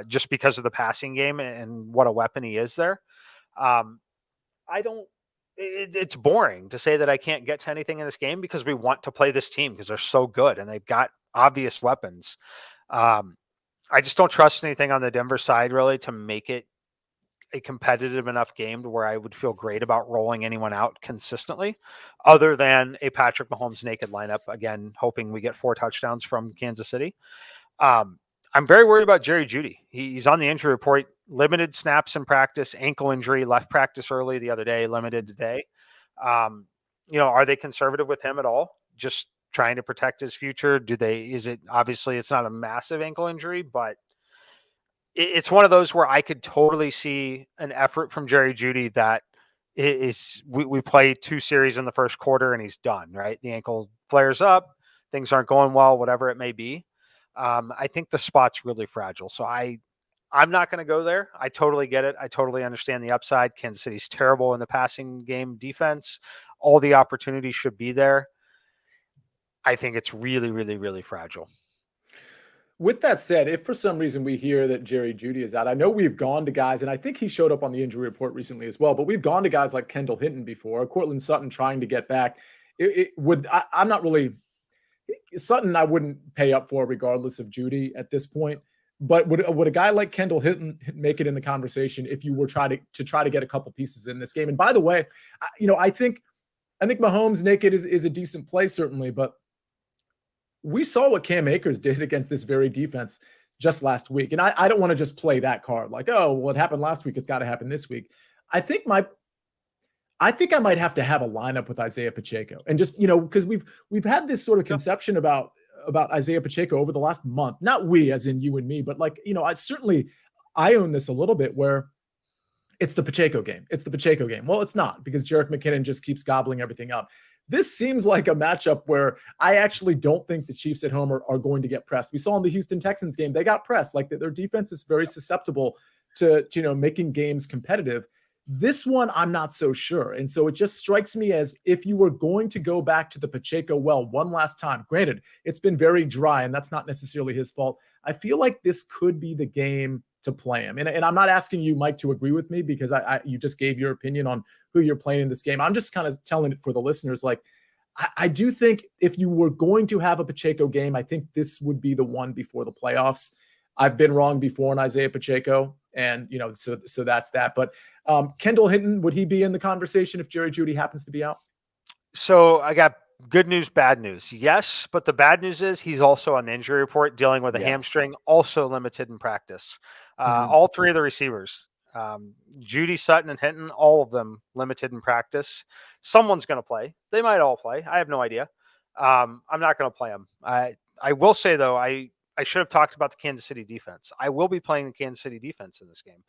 just because of the passing game and what a weapon he is there. It's boring to say that I can't get to anything in this game because we want to play this team because they're so good and they've got obvious weapons. I just don't trust anything on the Denver side really to make it a competitive enough game to where I would feel great about rolling anyone out consistently other than a Patrick Mahomes naked lineup. Again, hoping we get 4 touchdowns from Kansas City. I'm very worried about Jerry Jeudy. He's on the injury report, limited snaps in practice, ankle injury, left practice early the other day, limited today. Are they conservative with him at all? Just trying to protect his future? Obviously it's not a massive ankle injury, but it's one of those where I could totally see an effort from Jerry Jeudy that we play 2 series in the first quarter and he's done, right? The ankle flares up, things aren't going well, whatever it may be. I think the spot's really fragile. So I'm not going to go there. I totally get it. I totally understand the upside. Kansas City's terrible in the passing game defense. All the opportunities should be there. I think it's really, really, really fragile. With that said, if for some reason we hear that Jerry Jeudy is out, I know we've gone to guys, and I think he showed up on the injury report recently as well, but we've gone to guys like Kendall Hinton before, Courtland Sutton trying to get back. I'm not really Sutton. I wouldn't pay up for regardless of Jeudy at this point. But would a guy like Kendall Hinton make it in the conversation if you were try to get a couple pieces in this game? And by the way, I think Mahomes naked is a decent play certainly, but we saw what Cam Akers did against this very defense just last week. And I don't want to just play that card like, oh, well, it happened last week, it's got to happen this week. I think I might have to have a lineup with Isaiah Pacheco. And just, because we've had this sort of conception about Isaiah Pacheco over the last month. Not we as in you and me, but I own this a little bit where it's the Pacheco game. It's the Pacheco game. Well, it's not, because Jerick McKinnon just keeps gobbling everything up. This seems like a matchup where I actually don't think the Chiefs at home are going to get pressed. We saw in the Houston Texans game, they got pressed. Like their defense is very susceptible to making games competitive. This one, I'm not so sure. And so it just strikes me as if you were going to go back to the Pacheco well one last time. Granted, it's been very dry, and that's not necessarily his fault. I feel like this could be the game to play him. And I'm not asking you, Mike, to agree with me because you just gave your opinion on who you're playing in this game. I'm just kind of telling it for the listeners. Like, I do think if you were going to have a Pacheco game, I think this would be the one before the playoffs. I've been wrong before on Isaiah Pacheco, and so that's that. But Kendall Hinton, would he be in the conversation if Jerry Jeudy happens to be out? So I got good news, bad news. Yes, but the bad news is he's also on the injury report dealing with a hamstring, also limited in practice. All 3 of the receivers, Jeudy, Sutton, and Hinton, all of them limited in practice. Someone's going to play. They might all play. I have no idea. I'm not going to play them. I will say, though, I should have talked about the Kansas City defense. I will be playing the Kansas City defense in this game.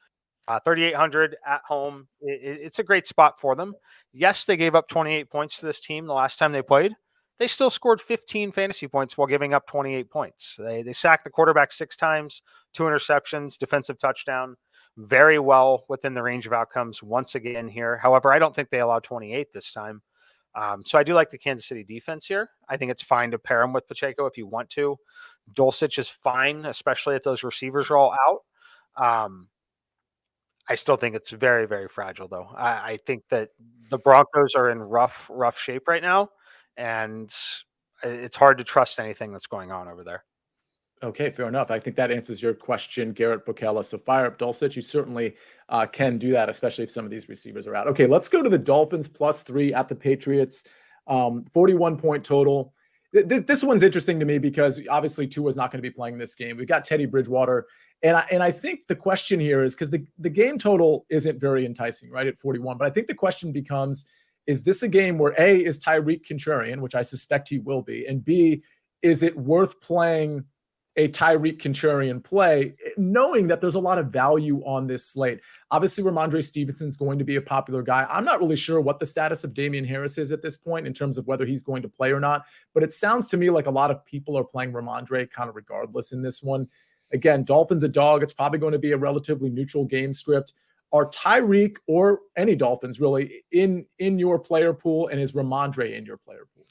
3,800 at home. It's a great spot for them. Yes, they gave up 28 points to this team the last time they played. they still scored 15 fantasy points while giving up 28 points. They sacked the quarterback 6 times, 2 interceptions, defensive touchdown, very well within the range of outcomes once again here. However, I don't think they allowed 28 this time. So I do like the Kansas City defense here. I think it's fine to pair him with Pacheco if you want to. Dulcich is fine, especially if those receivers are all out. I still think it's very, very fragile, though. I think that the Broncos are in rough shape right now, and it's hard to trust anything that's going on over there. Okay, fair enough. I think that answers your question, Garrett Bocella. So fire up Dulcich. You certainly can do that, especially if some of these receivers are out. Okay, let's go to the Dolphins +3 at the Patriots. 41-point total. This one's interesting to me because obviously Tua is not going to be playing this game. We've got Teddy Bridgewater. And I think the question here is because the game total isn't very enticing, right, at 41. But I think the question becomes, is this a game where A, is Tyreek contrarian, which I suspect he will be, and B, is it worth playing a Tyreek contrarian play, knowing that there's a lot of value on this slate? Obviously, Ramondre Stevenson's going to be a popular guy. I'm not really sure what the status of Damian Harris is at this point in terms of whether he's going to play or not, but it sounds to me like a lot of people are playing Ramondre kind of regardless in this one. Again, Dolphins a dog. It's probably going to be a relatively neutral game script. Are Tyreek or any Dolphins really in your player pool, and is Ramondre in your player pool?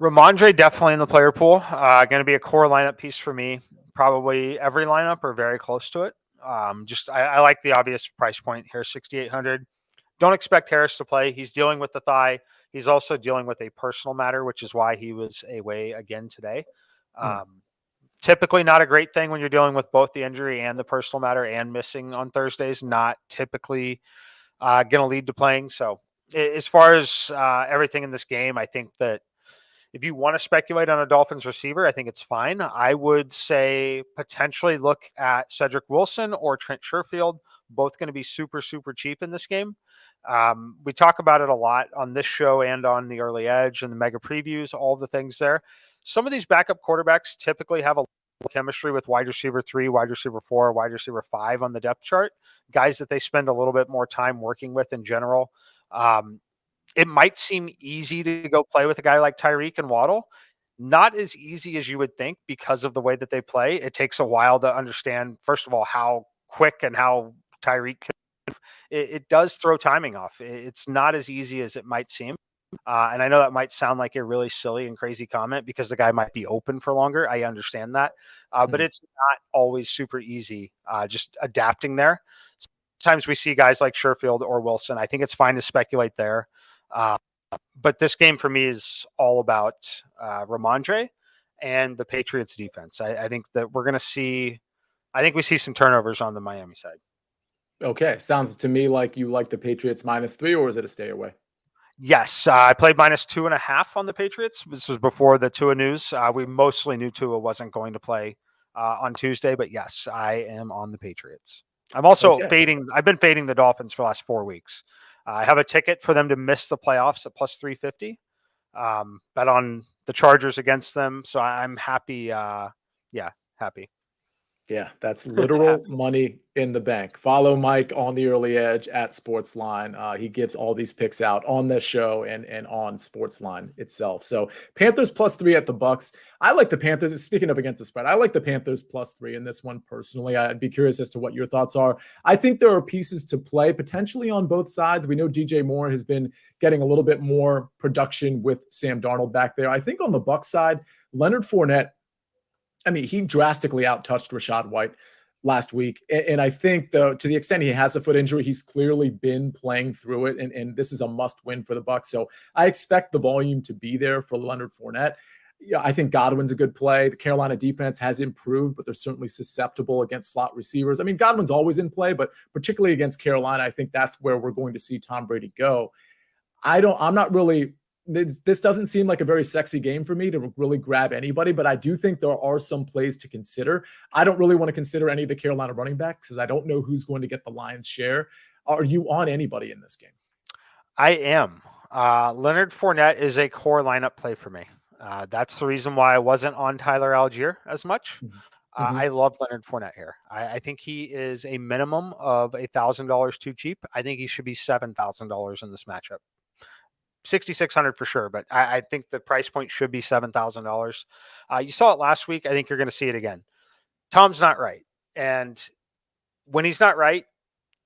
Ramondre definitely in the player pool. Going to be a core lineup piece for me. Probably every lineup or very close to it. I like the obvious price point here, 6,800. Don't expect Harris to play. He's dealing with the thigh. He's also dealing with a personal matter, which is why he was away again today. Typically not a great thing when you're dealing with both the injury and the personal matter and missing on Thursdays. Not typically going to lead to playing. So as far as everything in this game, I think that if you want to speculate on a Dolphins receiver, I think it's fine. I would say potentially look at Cedric Wilson or Trent Sherfield, both going to be super, super cheap in this game. We talk about it a lot on this show and on the early edge and the mega previews, all the things there. Some of these backup quarterbacks typically have a chemistry with wide receiver 3, wide receiver 4, wide receiver 5 on the depth chart, guys that they spend a little bit more time working with in general. It might seem easy to go play with a guy like Tyreek and Waddle. Not as easy as you would think because of the way that they play. It takes a while to understand, first of all, how quick and how Tyreek can. It does throw timing off. It's not as easy as it might seem. And I know that might sound like a really silly and crazy comment because the guy might be open for longer. I understand that. But it's not always super easy just adapting there. Sometimes we see guys like Sherfield or Wilson. I think it's fine to speculate there. But this game for me is all about Ramondre and the Patriots defense. I think that we're going to see – I think we see some turnovers on the Miami side. Okay. Sounds to me like you like the Patriots -3, or is it a stay away? Yes, I played -2.5 on the Patriots. This was before the Tua news. We mostly knew Tua wasn't going to play on Tuesday, but yes, I am on the Patriots. I'm also fading. I've been fading the Dolphins for the last 4 weeks. I have a ticket for them to miss the playoffs at +350. Bet on the Chargers against them, so I'm happy. Happy. Yeah, that's literal money in the bank. Follow Mike on the early edge at Sportsline. He gives all these picks out on this show and on Sportsline itself. So Panthers +3 at the Bucs. I like the Panthers. Speaking of against the spread, I like the Panthers +3 in this one personally. I'd be curious as to what your thoughts are. I think there are pieces to play potentially on both sides. We know DJ Moore has been getting a little bit more production with Sam Darnold back there. I think on the Bucs side, Leonard Fournette, I mean, he drastically outtouched Rachaad White last week. And I think, though, to the extent he has a foot injury, he's clearly been playing through it. And this is a must win for the Bucs. So I expect the volume to be there for Leonard Fournette. Yeah, I think Godwin's a good play. The Carolina defense has improved, but they're certainly susceptible against slot receivers. I mean, Godwin's always in play, but particularly against Carolina, I think that's where we're going to see Tom Brady go. I'm not really. This doesn't seem like a very sexy game for me to really grab anybody, but I do think there are some plays to consider. I don't really want to consider any of the Carolina running backs because I don't know who's going to get the lion's share. Are you on anybody in this game? I am. Leonard Fournette is a core lineup play for me. That's the reason why I wasn't on Tyler Algier as much. I love Leonard Fournette here. I think he is a minimum of $1,000 too cheap. I think he should be $7,000 in this matchup. $6,600 for sure, but I think the price point should be $7,000. You saw it last week. I think you're going to see it again. Tom's not right. And when he's not right,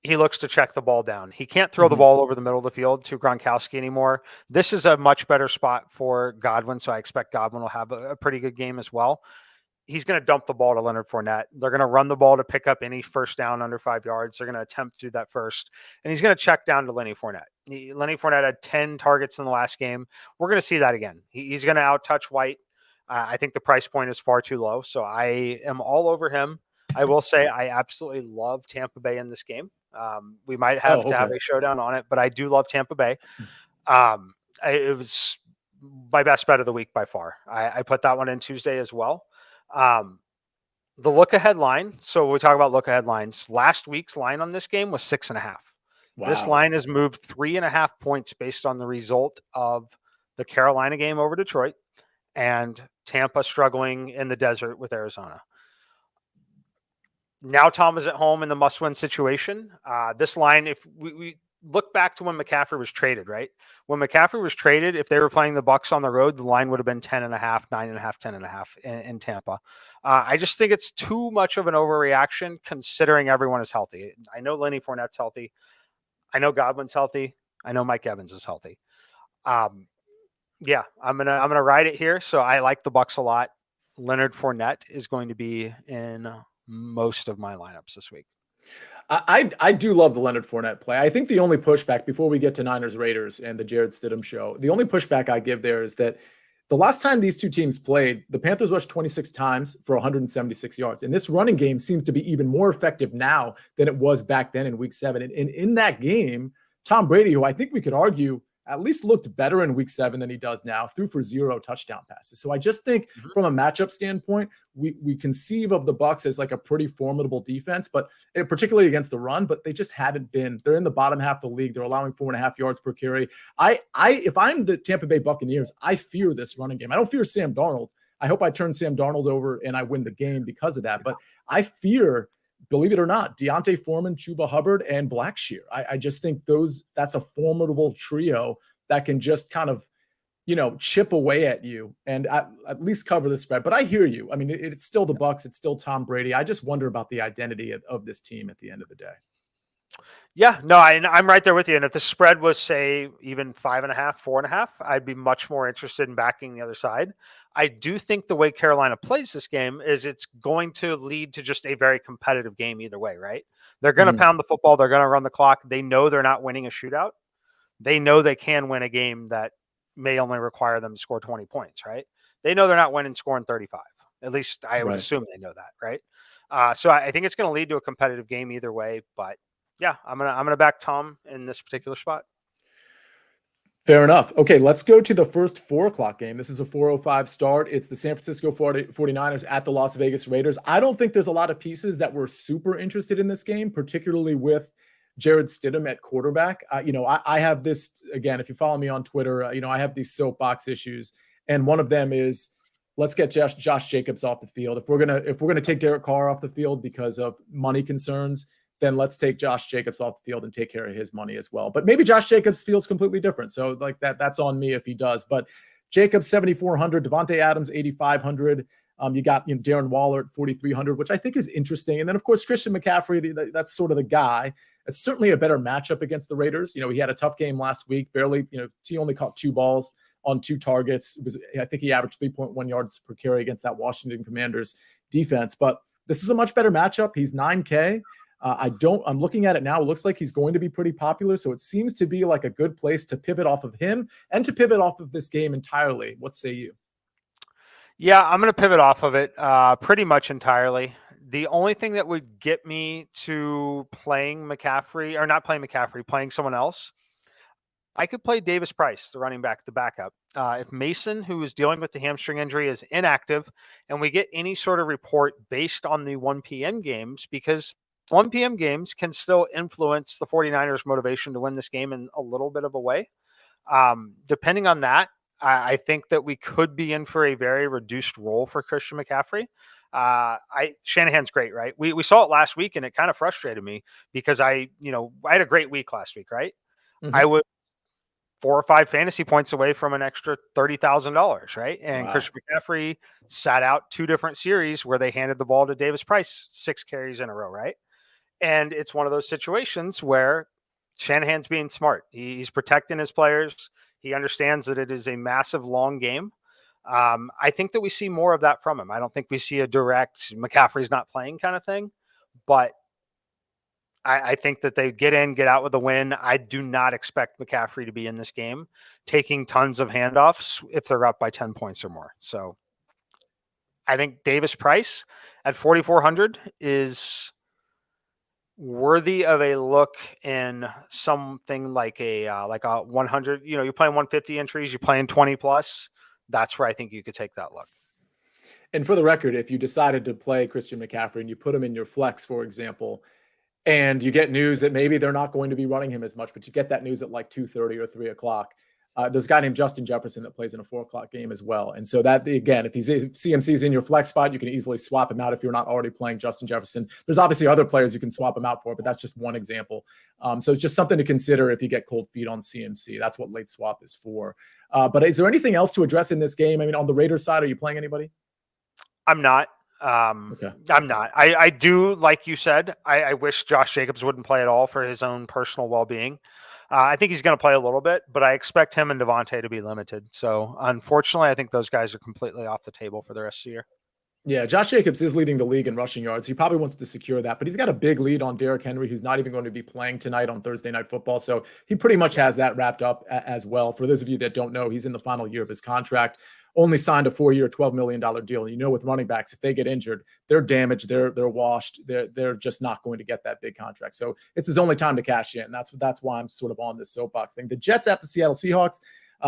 he looks to check the ball down. He can't throw the ball over the middle of the field to Gronkowski anymore. This is a much better spot for Godwin, so I expect Godwin will have a pretty good game as well. He's going to dump the ball to Leonard Fournette. They're going to run the ball to pick up any first down under 5 yards. They're going to attempt to do that first. And he's going to check down to Lenny Fournette. Lenny Fournette had 10 targets in the last game. We're going to see that again. He's going to out-touch White. I think the price point is far too low, so I am all over him. I will say I absolutely love Tampa Bay in this game. We might have to have a showdown on it, but I do love Tampa Bay. It was my best bet of the week by far. I put that one in Tuesday as well. The look ahead line. So we talk about look ahead lines. Last week's line on this game was 6.5. Wow. This line has moved 3.5 points based on the result of the Carolina game over Detroit and Tampa struggling in the desert with Arizona. Now Tom is at home in the must-win situation. This line, if we look back to when McCaffrey was traded, right? When McCaffrey was traded, if they were playing the Bucs on the road, the line would have been 10.5, 9.5, 10.5 in Tampa. I just think it's too much of an overreaction considering everyone is healthy. I know Lenny Fournette's healthy. I know Godwin's healthy. I know Mike Evans is healthy. Yeah, I'm gonna ride it here. So I like the Bucs a lot. Leonard Fournette is going to be in most of my lineups this week. I do love the Leonard Fournette play. I think the only pushback before we get to Niners Raiders and the Jared Stidham show, the only pushback I give there is that the last time these two teams played, the Panthers rushed 26 times for 176 yards. And this running game seems to be even more effective now than it was back then in week 7. And in that game, Tom Brady, who I think we could argue at least looked better in week 7 than he does now, threw for 0 touchdown passes. So I just think from a matchup standpoint, we conceive of the Bucs as like a pretty formidable defense, but particularly against the run, but they just haven't been. They're in the bottom half of the league. They're allowing 4.5 yards per carry. If I'm the Tampa Bay Buccaneers, I fear this running game. I don't fear Sam Darnold. I hope I turn Sam Darnold over and I win the game because of that. But I fear, believe it or not, Deontay Foreman, Chuba Hubbard, and Blackshear. I just think that's a formidable trio that can just kind of, chip away at you and at least cover the spread. But I hear you. I mean, it's still the Bucs. It's still Tom Brady. I just wonder about the identity of this team at the end of the day. Yeah, no, I'm right there with you. And if the spread was, say, even 5.5, 4.5, I'd be much more interested in backing the other side. I do think the way Carolina plays this game is it's going to lead to just a very competitive game either way, right? They're going to pound the football. They're going to run the clock. They know they're not winning a shootout. They know they can win a game that may only require them to score 20 points, right? They know they're not winning scoring 35. At least I would assume they know that, right? So I think it's going to lead to a competitive game either way. But yeah, I'm gonna back Tom in this particular spot. Fair enough. Okay, let's go to the first 4 o'clock game. This is a 4:05 start. It's the San Francisco 49ers at the Las Vegas Raiders. I don't think there's a lot of pieces that we're super interested in this game, particularly with Jared Stidham at quarterback. I have this, again, if you follow me on Twitter, I have these soapbox issues. And one of them is, let's get Josh Jacobs off the field. If we're gonna take Derek Carr off the field because of money concerns, then let's take Josh Jacobs off the field and take care of his money as well. But maybe Josh Jacobs feels completely different. So like that's on me if he does. But Jacobs, 7,400, Devontae Adams, 8,500. You got Darren Waller at 4,300, which I think is interesting. And then, of course, Christian McCaffrey, that's sort of the guy. It's certainly a better matchup against the Raiders. He had a tough game last week, barely, he only caught 2 balls on 2 targets. I think he averaged 3.1 yards per carry against that Washington Commanders defense. But this is a much better matchup. He's 9K. I'm looking at it now. It looks like he's going to be pretty popular. So it seems to be like a good place to pivot off of him and to pivot off of this game entirely. What say you? Yeah, I'm going to pivot off of it pretty much entirely. The only thing that would get me to playing McCaffrey, or not playing McCaffrey, playing someone else, I could play Davis Price, the running back, the backup. If Mason, who is dealing with the hamstring injury, is inactive, and we get any sort of report based on the 1 p.m. games, because 1 p.m. games can still influence the 49ers' motivation to win this game in a little bit of a way. Depending on that, I think that we could be in for a very reduced role for Christian McCaffrey. Shanahan's great, right? We saw it last week and it kind of frustrated me because I had a great week last week, right? Mm-hmm. I was 4 or 5 fantasy points away from an extra $30,000, right? And Wow. Christian McCaffrey sat out 2 different series where they handed the ball to Davis Price 6 carries in a row, right? And it's one of those situations where Shanahan's being smart. He's protecting his players. He understands that it is a massive, long game. I think that we see more of that from him. I don't think we see a direct McCaffrey's not playing kind of thing, but I think that they get in, get out with a win. I do not expect McCaffrey to be in this game taking tons of handoffs if they're up by 10 points or more. So I think Davis Price at 4,400 is worthy of a look in something like a 100. You're playing 150 entries, you're playing 20 plus. That's where I think you could take that look. And for the record, if you decided to play Christian McCaffrey and you put him in your flex, for example, and you get news that maybe they're not going to be running him as much, but you get that news at like 2:30 or 3 o'clock. There's a guy named Justin Jefferson that plays in a 4 o'clock game as well. And so that, again, if CMC's in your flex spot, you can easily swap him out if you're not already playing Justin Jefferson. There's obviously other players you can swap him out for, but that's just one example. So it's just something to consider if you get cold feet on CMC. That's what late swap is for. But is there anything else to address in this game? I mean, on the Raiders side, are you playing anybody? I'm not. Okay. I'm not. I do, like you said, I wish Josh Jacobs wouldn't play at all for his own personal well-being. I think he's going to play a little bit, but I expect him and Devontae to be limited. So unfortunately, I think those guys are completely off the table for the rest of the year. Yeah, Josh Jacobs is leading the league in rushing yards. He probably wants to secure that, but he's got a big lead on Derrick Henry, who's not even going to be playing tonight on Thursday Night Football. So he pretty much has that wrapped up as well. For those of you that don't know, he's in the final year of his contract, only signed a 4-year, $12 million deal. You know, with running backs, if they get injured, they're damaged, they're washed, they're just not going to get that big contract. So it's his only time to cash in. That's why I'm sort of on this soapbox thing. The Jets at the Seattle Seahawks.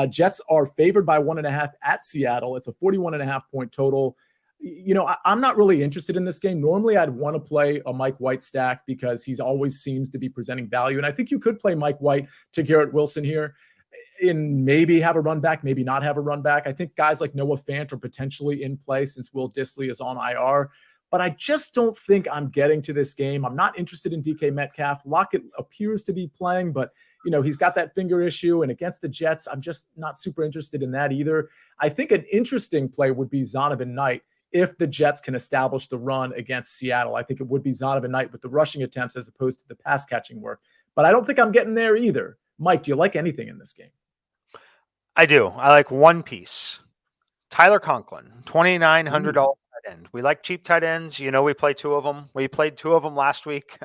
Jets are favored by 1.5 at Seattle. It's a 41.5 point total. You know, I'm not really interested in this game. Normally, I'd want to play a Mike White stack because he's always seems to be presenting value. And I think you could play Mike White to Garrett Wilson here and maybe have a run back, maybe not have a run back. I think guys like Noah Fant are potentially in play since Will Dissly is on IR. But I just don't think I'm getting to this game. I'm not interested in DK Metcalf. Lockett appears to be playing, but you know, he's got that finger issue. And against the Jets, I'm just not super interested in that either. I think an interesting play would be Zonovan Knight. If the Jets can establish the run against Seattle, I think it would be Zonovan Knight with the rushing attempts as opposed to the pass catching work. But I don't think I'm getting there either. Mike, do you like anything in this game? I do. I like one piece. Tyler Conklin, $2,900 tight end. We like cheap tight ends. You know, we play 2 of them. We played 2 of them last week.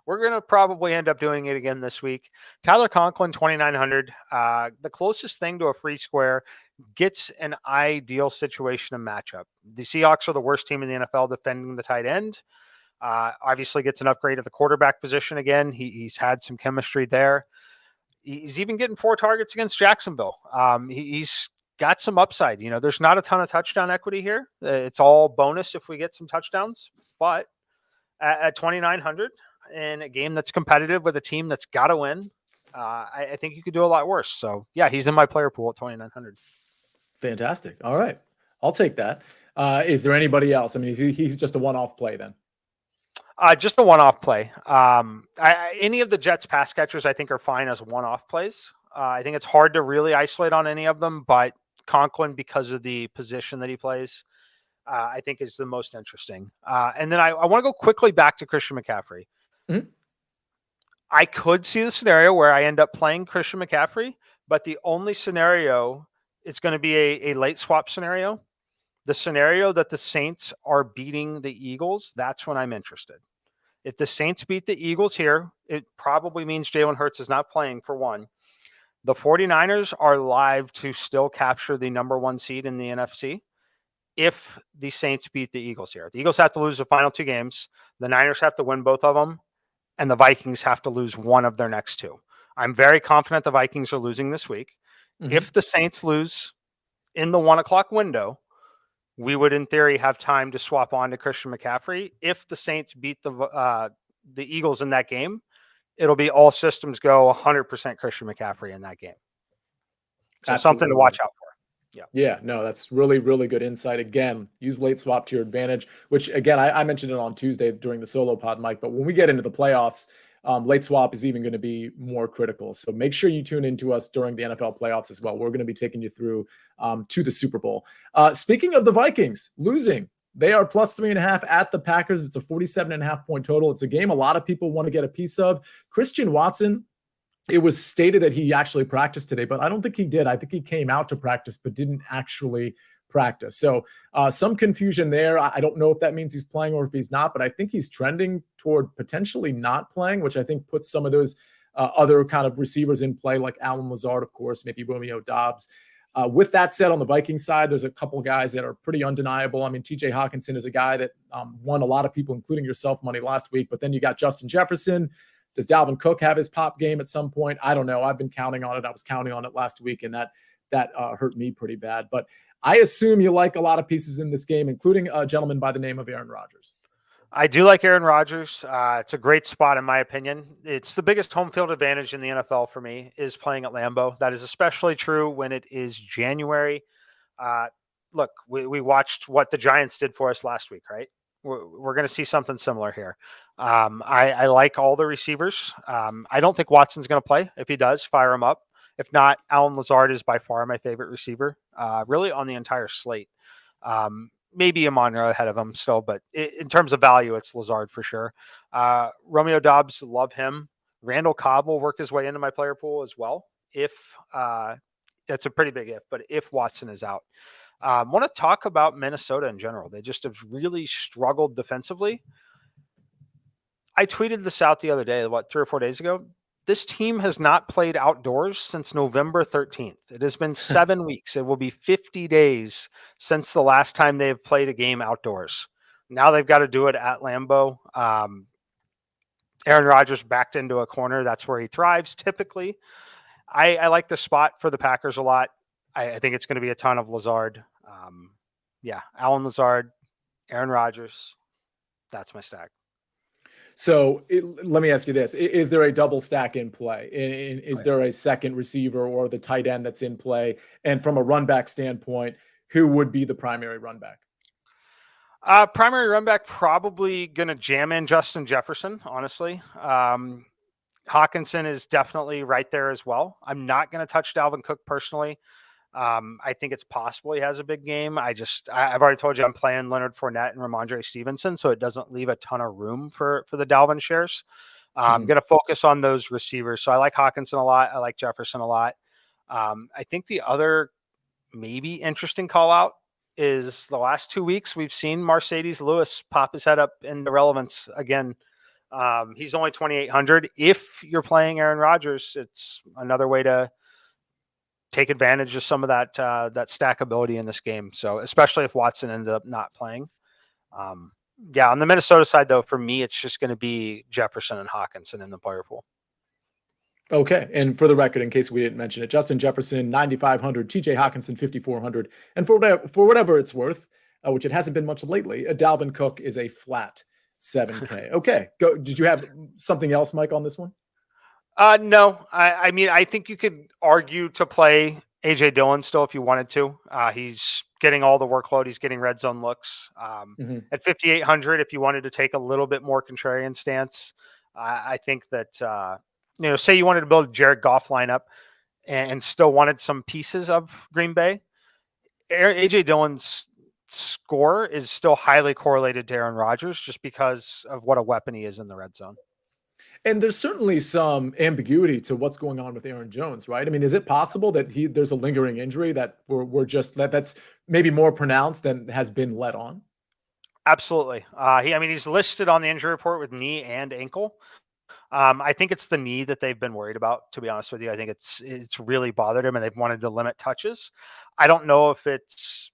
We're going to probably end up doing it again this week. Tyler Conklin, $2,900. The closest thing to a free square, gets an ideal situation and matchup. The Seahawks are the worst team in the NFL defending the tight end. Obviously gets an upgrade at the quarterback position again. He's had some chemistry there. He's even getting 4 targets against Jacksonville. He's got some upside. You know, there's not a ton of touchdown equity here. It's all bonus if we get some touchdowns. But at 2,900 in a game that's competitive with a team that's got to win, I think you could do a lot worse. So, yeah, he's in my player pool at 2,900. Fantastic. All right. I'll take that. Is there anybody else? I mean, he's just a one-off play then. Just a one-off play. Any of the Jets pass catchers, I think, are fine as one-off plays. I think it's hard to really isolate on any of them, but Conklin, because of the position that he plays, I think is the most interesting. And then I want to go quickly back to Christian McCaffrey. Mm-hmm. I could see the scenario where I end up playing Christian McCaffrey, but the only scenario is going to be a late swap scenario. The scenario that the Saints are beating the Eagles, that's when I'm interested. If the Saints beat the Eagles here, it probably means Jalen Hurts is not playing for one. The 49ers are live to still capture the number 1 seed in the NFC if the Saints beat the Eagles here. The Eagles have to lose the final 2 games. The Niners have to win both of them, and the Vikings have to lose one of their next 2. I'm very confident the Vikings are losing this week. Mm-hmm. If the Saints lose in the 1 o'clock window, we would, in theory, have time to swap on to Christian McCaffrey. If the Saints beat the Eagles in that game, it'll be all systems go 100% Christian McCaffrey in that game. So Absolutely. Something to watch out for. Yeah, no, that's really, really good insight. Again, use late swap to your advantage, which again, I mentioned it on Tuesday during the solo pod, Mike, but when we get into the playoffs, late swap is even going to be more critical. So make sure you tune into us during the NFL playoffs as well. We're going to be taking you through to the Super Bowl. Speaking of the Vikings losing, they are plus 3.5 at the Packers. It's a 47.5 point total. It's a game a lot of people want to get a piece of. Christian Watson, it was stated that he actually practiced today, but I don't think he did. I think he came out to practice, but didn't actually practice. So some confusion there. I don't know if that means he's playing or if he's not, but I think he's trending toward potentially not playing, which I think puts some of those other kind of receivers in play, like Allen Lazard, of course, maybe Romeo Doubs. With that said, on the Vikings side, there's a couple guys that are pretty undeniable. I mean, TJ Hawkinson is a guy that won a lot of people, including yourself, money last week. But then you got Justin Jefferson. Does Dalvin Cook have his pop game at some point? I don't know. I've been counting on it. I was counting on it last week, and that hurt me pretty bad. But I assume you like a lot of pieces in this game, including a gentleman by the name of Aaron Rodgers. I do like Aaron Rodgers. It's a great spot, in my opinion. It's the biggest home field advantage in the NFL for me is playing at Lambeau. That is especially true when it is January. Look, we watched what the Giants did for us last week, right? We're going to see something similar here. I like all the receivers. I don't think Watson's going to play. If he does, fire him up. If not, Allen Lazard is by far my favorite receiver, really on the entire slate. Maybe Amon-Ra ahead of him still, but in terms of value, it's Lazard for sure. Romeo Doubs, love him. Randall Cobb will work his way into my player pool as well. If that's a pretty big if, but if Watson is out. I want to talk about Minnesota in general. They just have really struggled defensively. I tweeted this out the other day, 3 or 4 days ago. This team has not played outdoors since November 13th. It has been 7 weeks. It will be 50 days since the last time they have played a game outdoors. Now they've got to do it at Lambeau. Aaron Rodgers backed into a corner. That's where he thrives typically. I like the spot for the Packers a lot. I think it's going to be a ton of Lazard. Allen Lazard, Aaron Rodgers. That's my stack. So let me ask you this. Is there a double stack in play? Is there a second receiver or the tight end that's in play? And from a run back standpoint, who would be the primary run back? Primary run back, probably going to jam in Justin Jefferson, honestly. Hawkinson is definitely right there as well. I'm not going to touch Dalvin Cook personally. I think it's possible he has a big game. I've already told you I'm playing Leonard Fournette and Ramondre Stevenson, so it doesn't leave a ton of room for the Dalvin shares. I'm going to focus on those receivers. So I like Hawkinson a lot. I like Jefferson a lot. I think the other maybe interesting call out is the last 2 weeks we've seen Mercedes Lewis pop his head up in the relevance again. He's only 2,800. If you're playing Aaron Rodgers, it's another way to take advantage of some of that stackability in this game. So especially if Watson ends up not playing. On the Minnesota side, though, for me, it's just going to be Jefferson and Hawkinson in the player pool. Okay. And for the record, in case we didn't mention it, Justin Jefferson, 9,500, TJ Hawkinson, 5,400. And for whatever it's worth, which it hasn't been much lately, Dalvin Cook is a flat 7K. Okay. Go. Did you have something else, Mike, on this one? No, I mean, I think you could argue to play AJ Dillon still if you wanted to. He's getting all the workload. He's getting red zone looks. At 5,800, if you wanted to take a little bit more contrarian stance, I think that, say you wanted to build a Jared Goff lineup and still wanted some pieces of Green Bay, AJ Dillon's score is still highly correlated to Aaron Rodgers just because of what a weapon he is in the red zone. And there's certainly some ambiguity to what's going on with Aaron Jones, right? I mean, is it possible that there's a lingering injury that that's maybe more pronounced than has been let on? Absolutely. He's listed on the injury report with knee and ankle. I think it's the knee that they've been worried about, to be honest with you. I think it's really bothered him and they've wanted to limit touches. I don't know if it's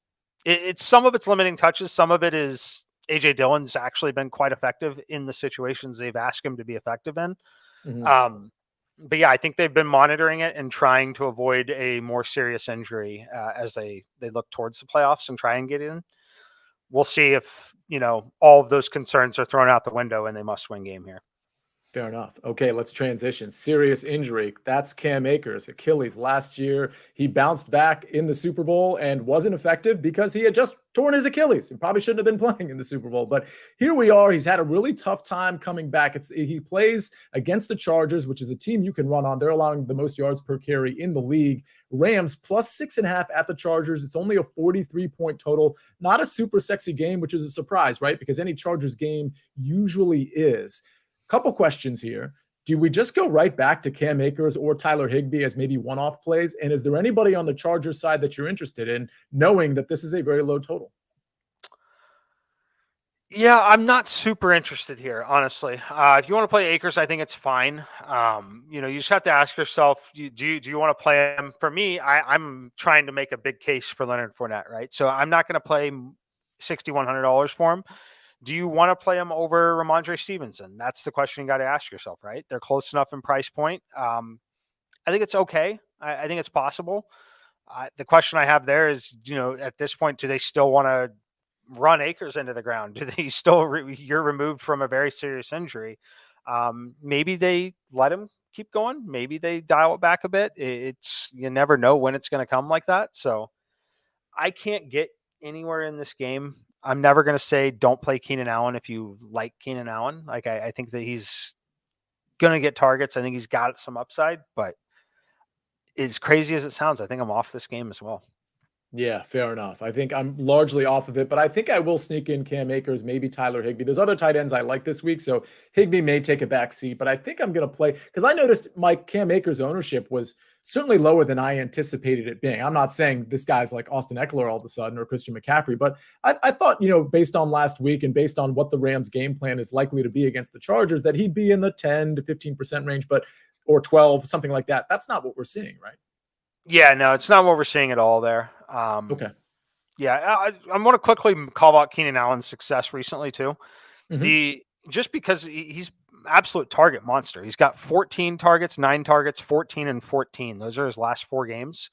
some of it's limiting touches. Some of it is AJ Dillon's actually been quite effective in the situations they've asked him to be effective in. But I think they've been monitoring it and trying to avoid a more serious injury as they look towards the playoffs and try and get in. We'll see if, all of those concerns are thrown out the window and they must win game here. Fair enough. Okay, let's transition. Serious injury. That's Cam Akers, Achilles. Last year, he bounced back in the Super Bowl and wasn't effective because he had just torn his Achilles. He probably shouldn't have been playing in the Super Bowl. But here we are. He's had a really tough time coming back. He plays against the Chargers, which is a team you can run on. They're allowing the most yards per carry in the league. Rams plus 6.5 at the Chargers. It's only a 43-point total. Not a super sexy game, which is a surprise, right? Because any Chargers game usually is. Couple questions here. Do we just go right back to Cam Akers or Tyler Higbee as maybe one-off plays? And is there anybody on the Chargers side that you're interested in, knowing that this is a very low total? Yeah, I'm not super interested here, honestly. If you want to play Akers, I think it's fine. You just have to ask yourself, do you want to play him? For me, I'm trying to make a big case for Leonard Fournette, right? So I'm not going to play $6,100 for him. Do you want to play him over Ramondre Stevenson? That's the question you got to ask yourself, right? They're close enough in price point. I think it's okay. I think it's possible. The question I have there is, at this point, do they still want to run Akers into the ground? Do they still, you're removed from a very serious injury? Maybe they let him keep going. Maybe they dial it back a bit. You never know when it's going to come like that. So I can't get anywhere in this game. I'm never going to say don't play Keenan Allen if you like Keenan Allen. Like I think that he's going to get targets. I think he's got some upside, but as crazy as it sounds, I think I'm off this game as well. Yeah, fair enough. I think I'm largely off of it, but I think I will sneak in Cam Akers, maybe Tyler Higbee. There's other tight ends I like this week, so Higbee may take a back seat, but I think I'm going to play because I noticed Cam Akers' ownership was certainly lower than I anticipated it being. I'm not saying this guy's like Austin Eckler all of a sudden or Christian McCaffrey, but I thought, based on last week and based on what the Rams' game plan is likely to be against the Chargers, that he'd be in the 10 to 15% range, or 12, something like that. That's not what we're seeing, right? Yeah, no, it's not what we're seeing at all there. Okay. Yeah, I want to quickly call out Keenan Allen's success recently too. Mm-hmm. Just because he's absolute target monster. He's got 14 targets, 9 targets, 14 and 14. Those are his last 4 games.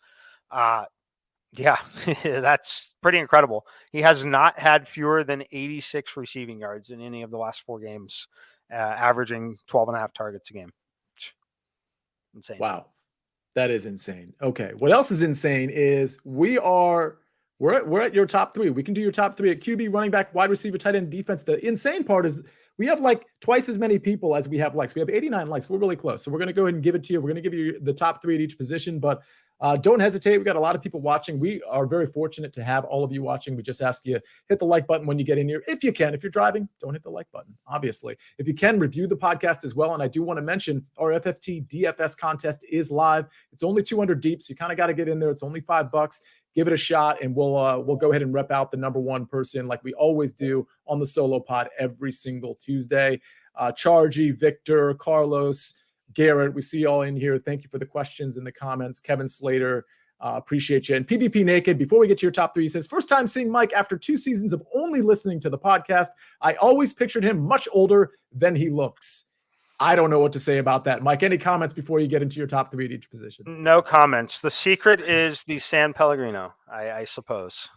Yeah, that's pretty incredible. He has not had fewer than 86 receiving yards in any of the last 4 games, averaging 12.5 targets a game. Insane. Wow. That is insane. Okay. What else is insane is we're at your top 3. We can do your top 3 at QB, running back, wide receiver, tight end, defense. The insane part is we have like twice as many people as we have likes. We have 89 likes. We're really close. So we're going to go ahead and give it to you. We're going to give you the top 3 at each position, but don't hesitate. We got a lot of people watching. We are very fortunate to have all of you watching. We just ask you hit the like button when you get in here. If you can, if you're driving, don't hit the like button, obviously. If you can, review the podcast as well. And I do want to mention our FFT DFS contest is live. It's only 200 deep. So you kind of got to get in there. It's only $5. Give it a shot, and we'll go ahead and rep out the number 1 person like we always do on the solo pod every single Tuesday. Chargy, Victor, Carlos, Garrett, we see you all in here. Thank you for the questions in the comments. Kevin Slater, appreciate you. And PvP Naked, before we get to your top 3, he says, first time seeing Mike after 2 seasons of only listening to the podcast. I always pictured him much older than he looks. I don't know what to say about that. Mike, any comments before you get into your top 3 at each position? No comments. The secret is the San Pellegrino, I suppose.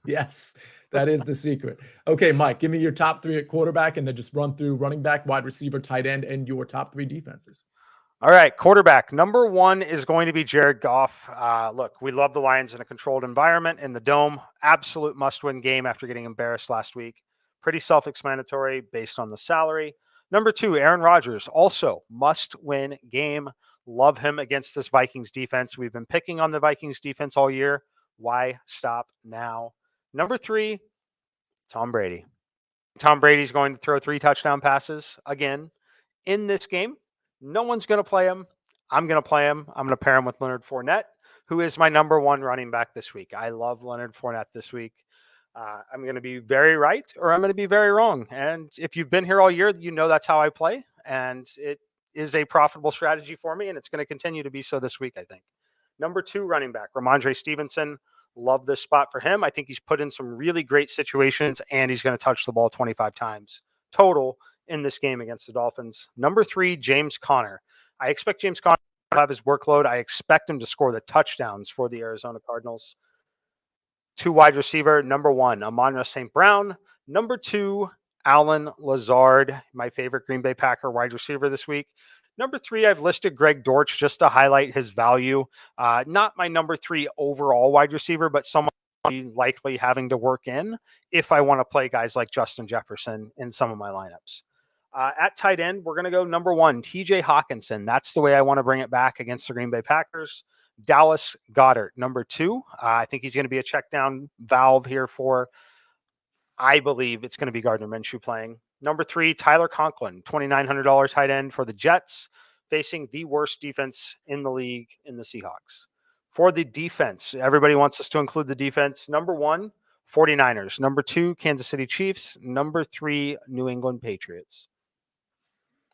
Yes, that is the secret. Okay, Mike, give me your top 3 at quarterback and then just run through running back, wide receiver, tight end, and your top 3 defenses. All right, quarterback. Number 1 is going to be Jared Goff. Look, we love the Lions in a controlled environment in the Dome. Absolute must-win game after getting embarrassed last week. Pretty self-explanatory based on the salary. Number 2, Aaron Rodgers. Also must-win game. Love him against this Vikings defense. We've been picking on the Vikings defense all year. Why stop now? Number 3, Tom Brady. Tom Brady's going to throw 3 touchdown passes again in this game. No one's going to play him. I'm going to play him. I'm going to pair him with Leonard Fournette, who is my number 1 running back this week. I love Leonard Fournette this week. I'm going to be very right or I'm going to be very wrong. And if you've been here all year, you know that's how I play. And it is a profitable strategy for me, and it's going to continue to be so this week, I think. Number 2 running back, Ramondre Stevenson. Love this spot for him. I think he's put in some really great situations, and he's going to touch the ball 25 times total in this game against the Dolphins. Number 3, James Conner. I expect James Conner to have his workload. I expect him to score the touchdowns for the Arizona Cardinals. 2 wide receiver. Number 1, Amon-Ra St. Brown. Number 2, Allen Lazard, my favorite Green Bay Packer wide receiver this week. Number 3, I've listed Greg Dortch just to highlight his value. Not my number 3 overall wide receiver, but someone I'll be likely having to work in if I want to play guys like Justin Jefferson in some of my lineups. At tight end, we're going to go number 1, TJ Hawkinson. That's the way I want to bring it back against the Green Bay Packers. Dallas Goedert, number 2. I think he's going to be a check down valve here for, I believe it's going to be Gardner Minshew playing. Number 3, Tyler Conklin, $2,900 tight end for the Jets, facing the worst defense in the league in the Seahawks. For the defense, everybody wants us to include the defense. Number 1, 49ers. Number 2, Kansas City Chiefs. Number 3, New England Patriots.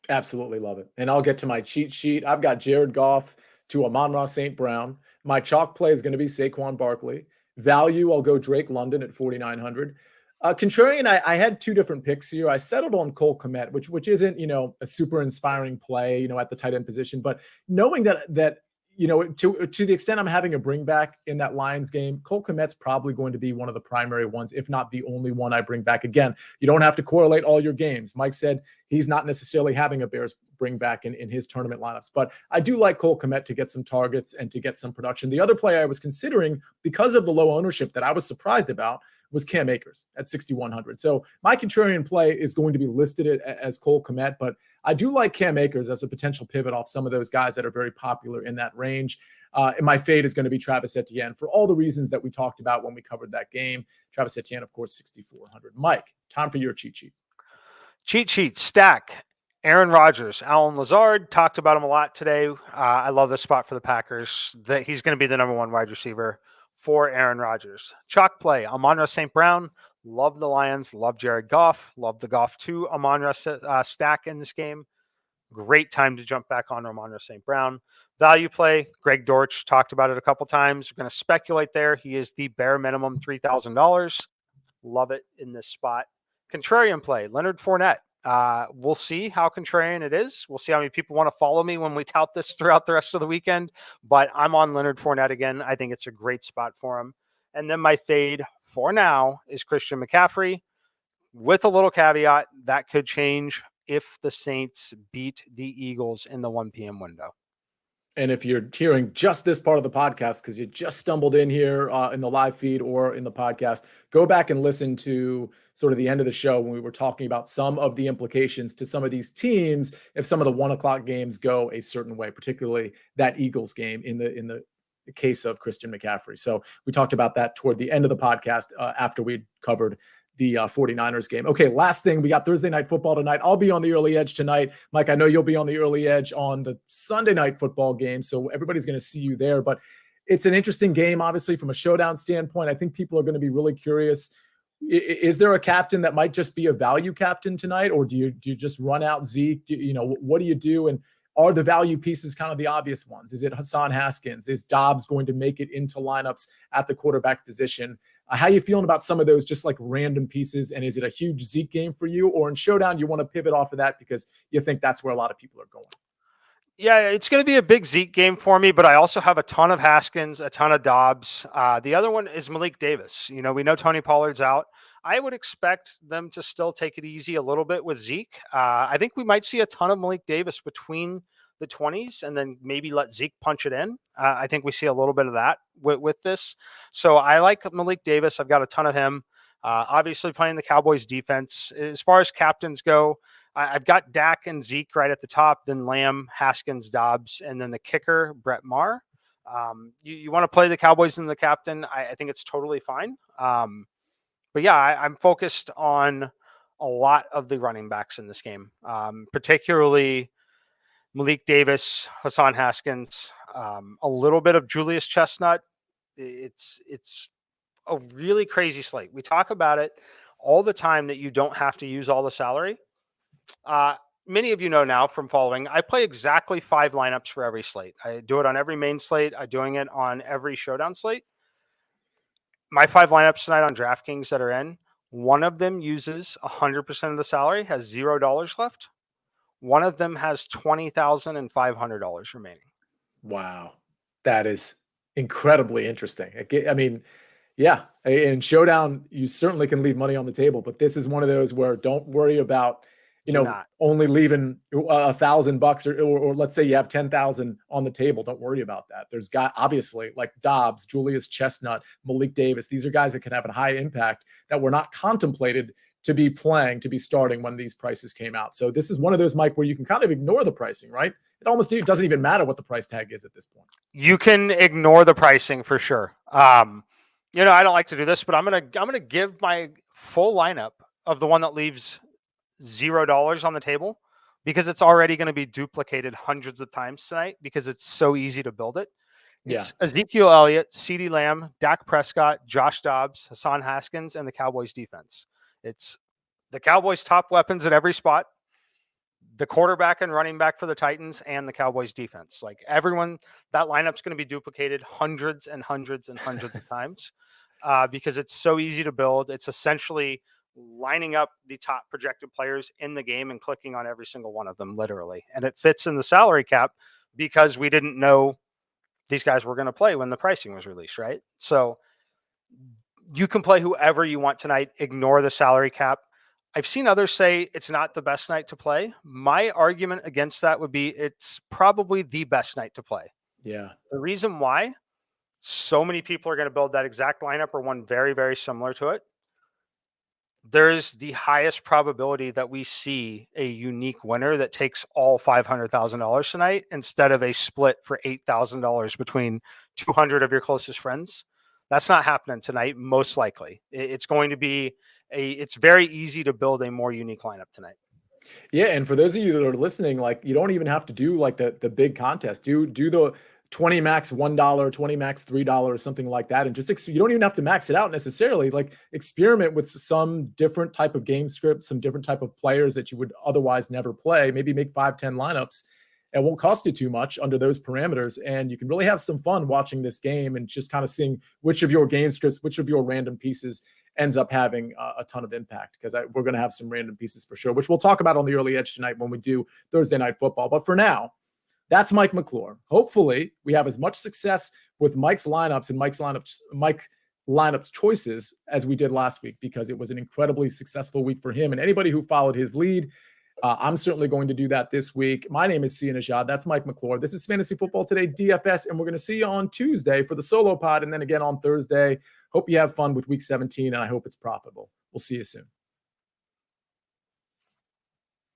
Absolutely love it. And I'll get to my cheat sheet. I've got Jared Goff to Amon-Ra St. Brown. My chalk play is going to be Saquon Barkley. Value, I'll go Drake London at 4,900. Contrarian, I had 2 different picks here. I settled on Cole Kmet, which isn't, a super inspiring play, at the tight end position. But knowing that to the extent I'm having a bring back in that Lions game, Cole Kmet's probably going to be one of the primary ones, if not the only one I bring back. Again, you don't have to correlate all your games. Mike said he's not necessarily having a Bears bring back in his tournament lineups, but I do like Cole Kmet to get some targets and to get some production. The other player I was considering because of the low ownership that I was surprised about was Cam Akers at 6,100. So my contrarian play is going to be listed as Cole Kmet, but I do like Cam Akers as a potential pivot off some of those guys that are very popular in that range. And my fade is going to be Travis Etienne for all the reasons that we talked about when we covered that game. Travis Etienne, of course, 6,400. Mike, time for your cheat sheet. Cheat sheet, stack. Aaron Rodgers, Allen Lazard, talked about him a lot today. I love this spot for the Packers. That he's going to be the number 1 wide receiver for Aaron Rodgers. Chalk play, Amon-Ra St. Brown. Love the Lions. Love Jared Goff. Love the Goff 2 Amon-Ra stack in this game. Great time to jump back on Amon-Ra St. Brown. Value play, Greg Dortch talked about it a couple times. We're going to speculate there. He is the bare minimum $3,000. Love it in this spot. Contrarian play, Leonard Fournette. We'll see how contrarian it is. We'll see how many people want to follow me when we tout this throughout the rest of the weekend. But I'm on Leonard Fournette again. I think it's a great spot for him. And then my fade for now is Christian McCaffrey, with a little caveat that could change if the Saints beat the Eagles in the 1 p.m. window. And if you're hearing just this part of the podcast because you just stumbled in here in the live feed or in the podcast, go back and listen to sort of the end of the show when we were talking about some of the implications to some of these teams if some of the 1 o'clock games go a certain way, particularly that Eagles game in the case of Christian McCaffrey. So we talked about that toward the end of the podcast after we covered the 49ers game. Okay, last thing, we got Thursday Night Football tonight. I'll be on the early edge tonight. Mike, I know you'll be on the early edge on the Sunday Night Football game, so everybody's going to see you there. But it's an interesting game, obviously, from a showdown standpoint. I think people are going to be really curious. Is there a captain that might just be a value captain tonight, or do you just run out Zeke? What do you do? And are the value pieces kind of the obvious ones? Is it Hassan Haskins? Is Dobbs going to make it into lineups at the quarterback position? How are you feeling about some of those just like random pieces? And is it a huge Zeke game for you? Or in showdown, you want to pivot off of that because you think that's where a lot of people are going? Yeah, it's going to be a big Zeke game for me, but I also have a ton of Haskins, a ton of Dobbs. The other one is Malik Davis. We know Tony Pollard's out. I would expect them to still take it easy a little bit with Zeke. I think we might see a ton of Malik Davis between the 20s and then maybe let Zeke punch it in. I think we see a little bit of that with this. So I like Malik Davis. I've got a ton of him. Obviously playing the Cowboys defense. As far as captains go, I've got Dak and Zeke right at the top, then Lamb, Haskins, Dobbs, and then the kicker, Brett Maher. You want to play the Cowboys and the captain, I think it's totally fine. But yeah, I'm focused on a lot of the running backs in this game, particularly Malik Davis, Hassan Haskins, a little bit of Julius Chestnut. It's a really crazy slate. We talk about it all the time that you don't have to use all the salary. Many of you know now from following, I play exactly 5 lineups for every slate. I do it on every main slate. I'm doing it on every showdown slate. My 5 lineups tonight on DraftKings that are in, one of them uses 100% of the salary, has $0 left. One of them has $20,500 remaining. Wow. That is incredibly interesting. I mean, Yeah. In Showdown, you certainly can leave money on the table, but this is one of those where don't worry about, Do not. only leaving $1,000 or let's say you have 10,000 on the table. Don't worry about that. There's obviously like Dobbs, Julius Chestnut, Malik Davis. These are guys that can have a high impact that were not contemplated to be playing, to be starting when these prices came out. So this is one of those, Mike, where you can kind of ignore the pricing, right? It doesn't even matter what the price tag is at this point. You can ignore the pricing for sure. I don't like to do this, but I'm gonna give my full lineup of the one that leaves $0 on the table because it's already going to be duplicated hundreds of times tonight because it's so easy to build it. It's Ezekiel Elliott, CeeDee Lamb, Dak Prescott, Josh Dobbs, Hassan Haskins, and the Cowboys defense. It's the Cowboys' top weapons at every spot, the quarterback and running back for the Titans, and the Cowboys defense. Like everyone, that lineup's going to be duplicated hundreds and hundreds and hundreds of times because it's so easy to build. It's essentially lining up the top projected players in the game and clicking on every single one of them, literally. And it fits in the salary cap because we didn't know these guys were going to play when the pricing was released, right? So you can play whoever you want tonight, ignore the salary cap. I've seen others say it's not the best night to play. My argument against that would be it's probably the best night to play. Yeah. The reason why so many people are going to build that exact lineup or one very, very similar to it, there's the highest probability that we see a unique winner that takes all $500,000 tonight instead of a split for $8,000 between 200 of your closest friends. That's not happening tonight, most likely. It's going to be it's very easy to build a more unique lineup tonight. Yeah, and for those of you that are listening, like you don't even have to do like the big contest. Do the 20 max $1, 20 max $3, something like that, and just you don't even have to max it out necessarily. Like experiment with some different type of game script, some different type of players that you would otherwise never play. Maybe make 5-10 lineups. It won't cost you too much under those parameters, and you can really have some fun watching this game and just kind of seeing which of your game scripts, which of your random pieces ends up having a ton of impact, because we're going to have some random pieces for sure, which we'll talk about on the early edge tonight when we do Thursday Night Football. But for now, that's Mike McClure. Hopefully we have as much success with Mike's lineups and Mike lineups choices as we did last week, because it was an incredibly successful week for him and anybody who followed his lead. I'm certainly going to do that this week. My name is Nejad. That's Mike McClure. This is Fantasy Football Today DFS, and we're going to see you on Tuesday for the solo pod, and then again on Thursday. Hope you have fun with Week 17, and I hope it's profitable. We'll see you soon.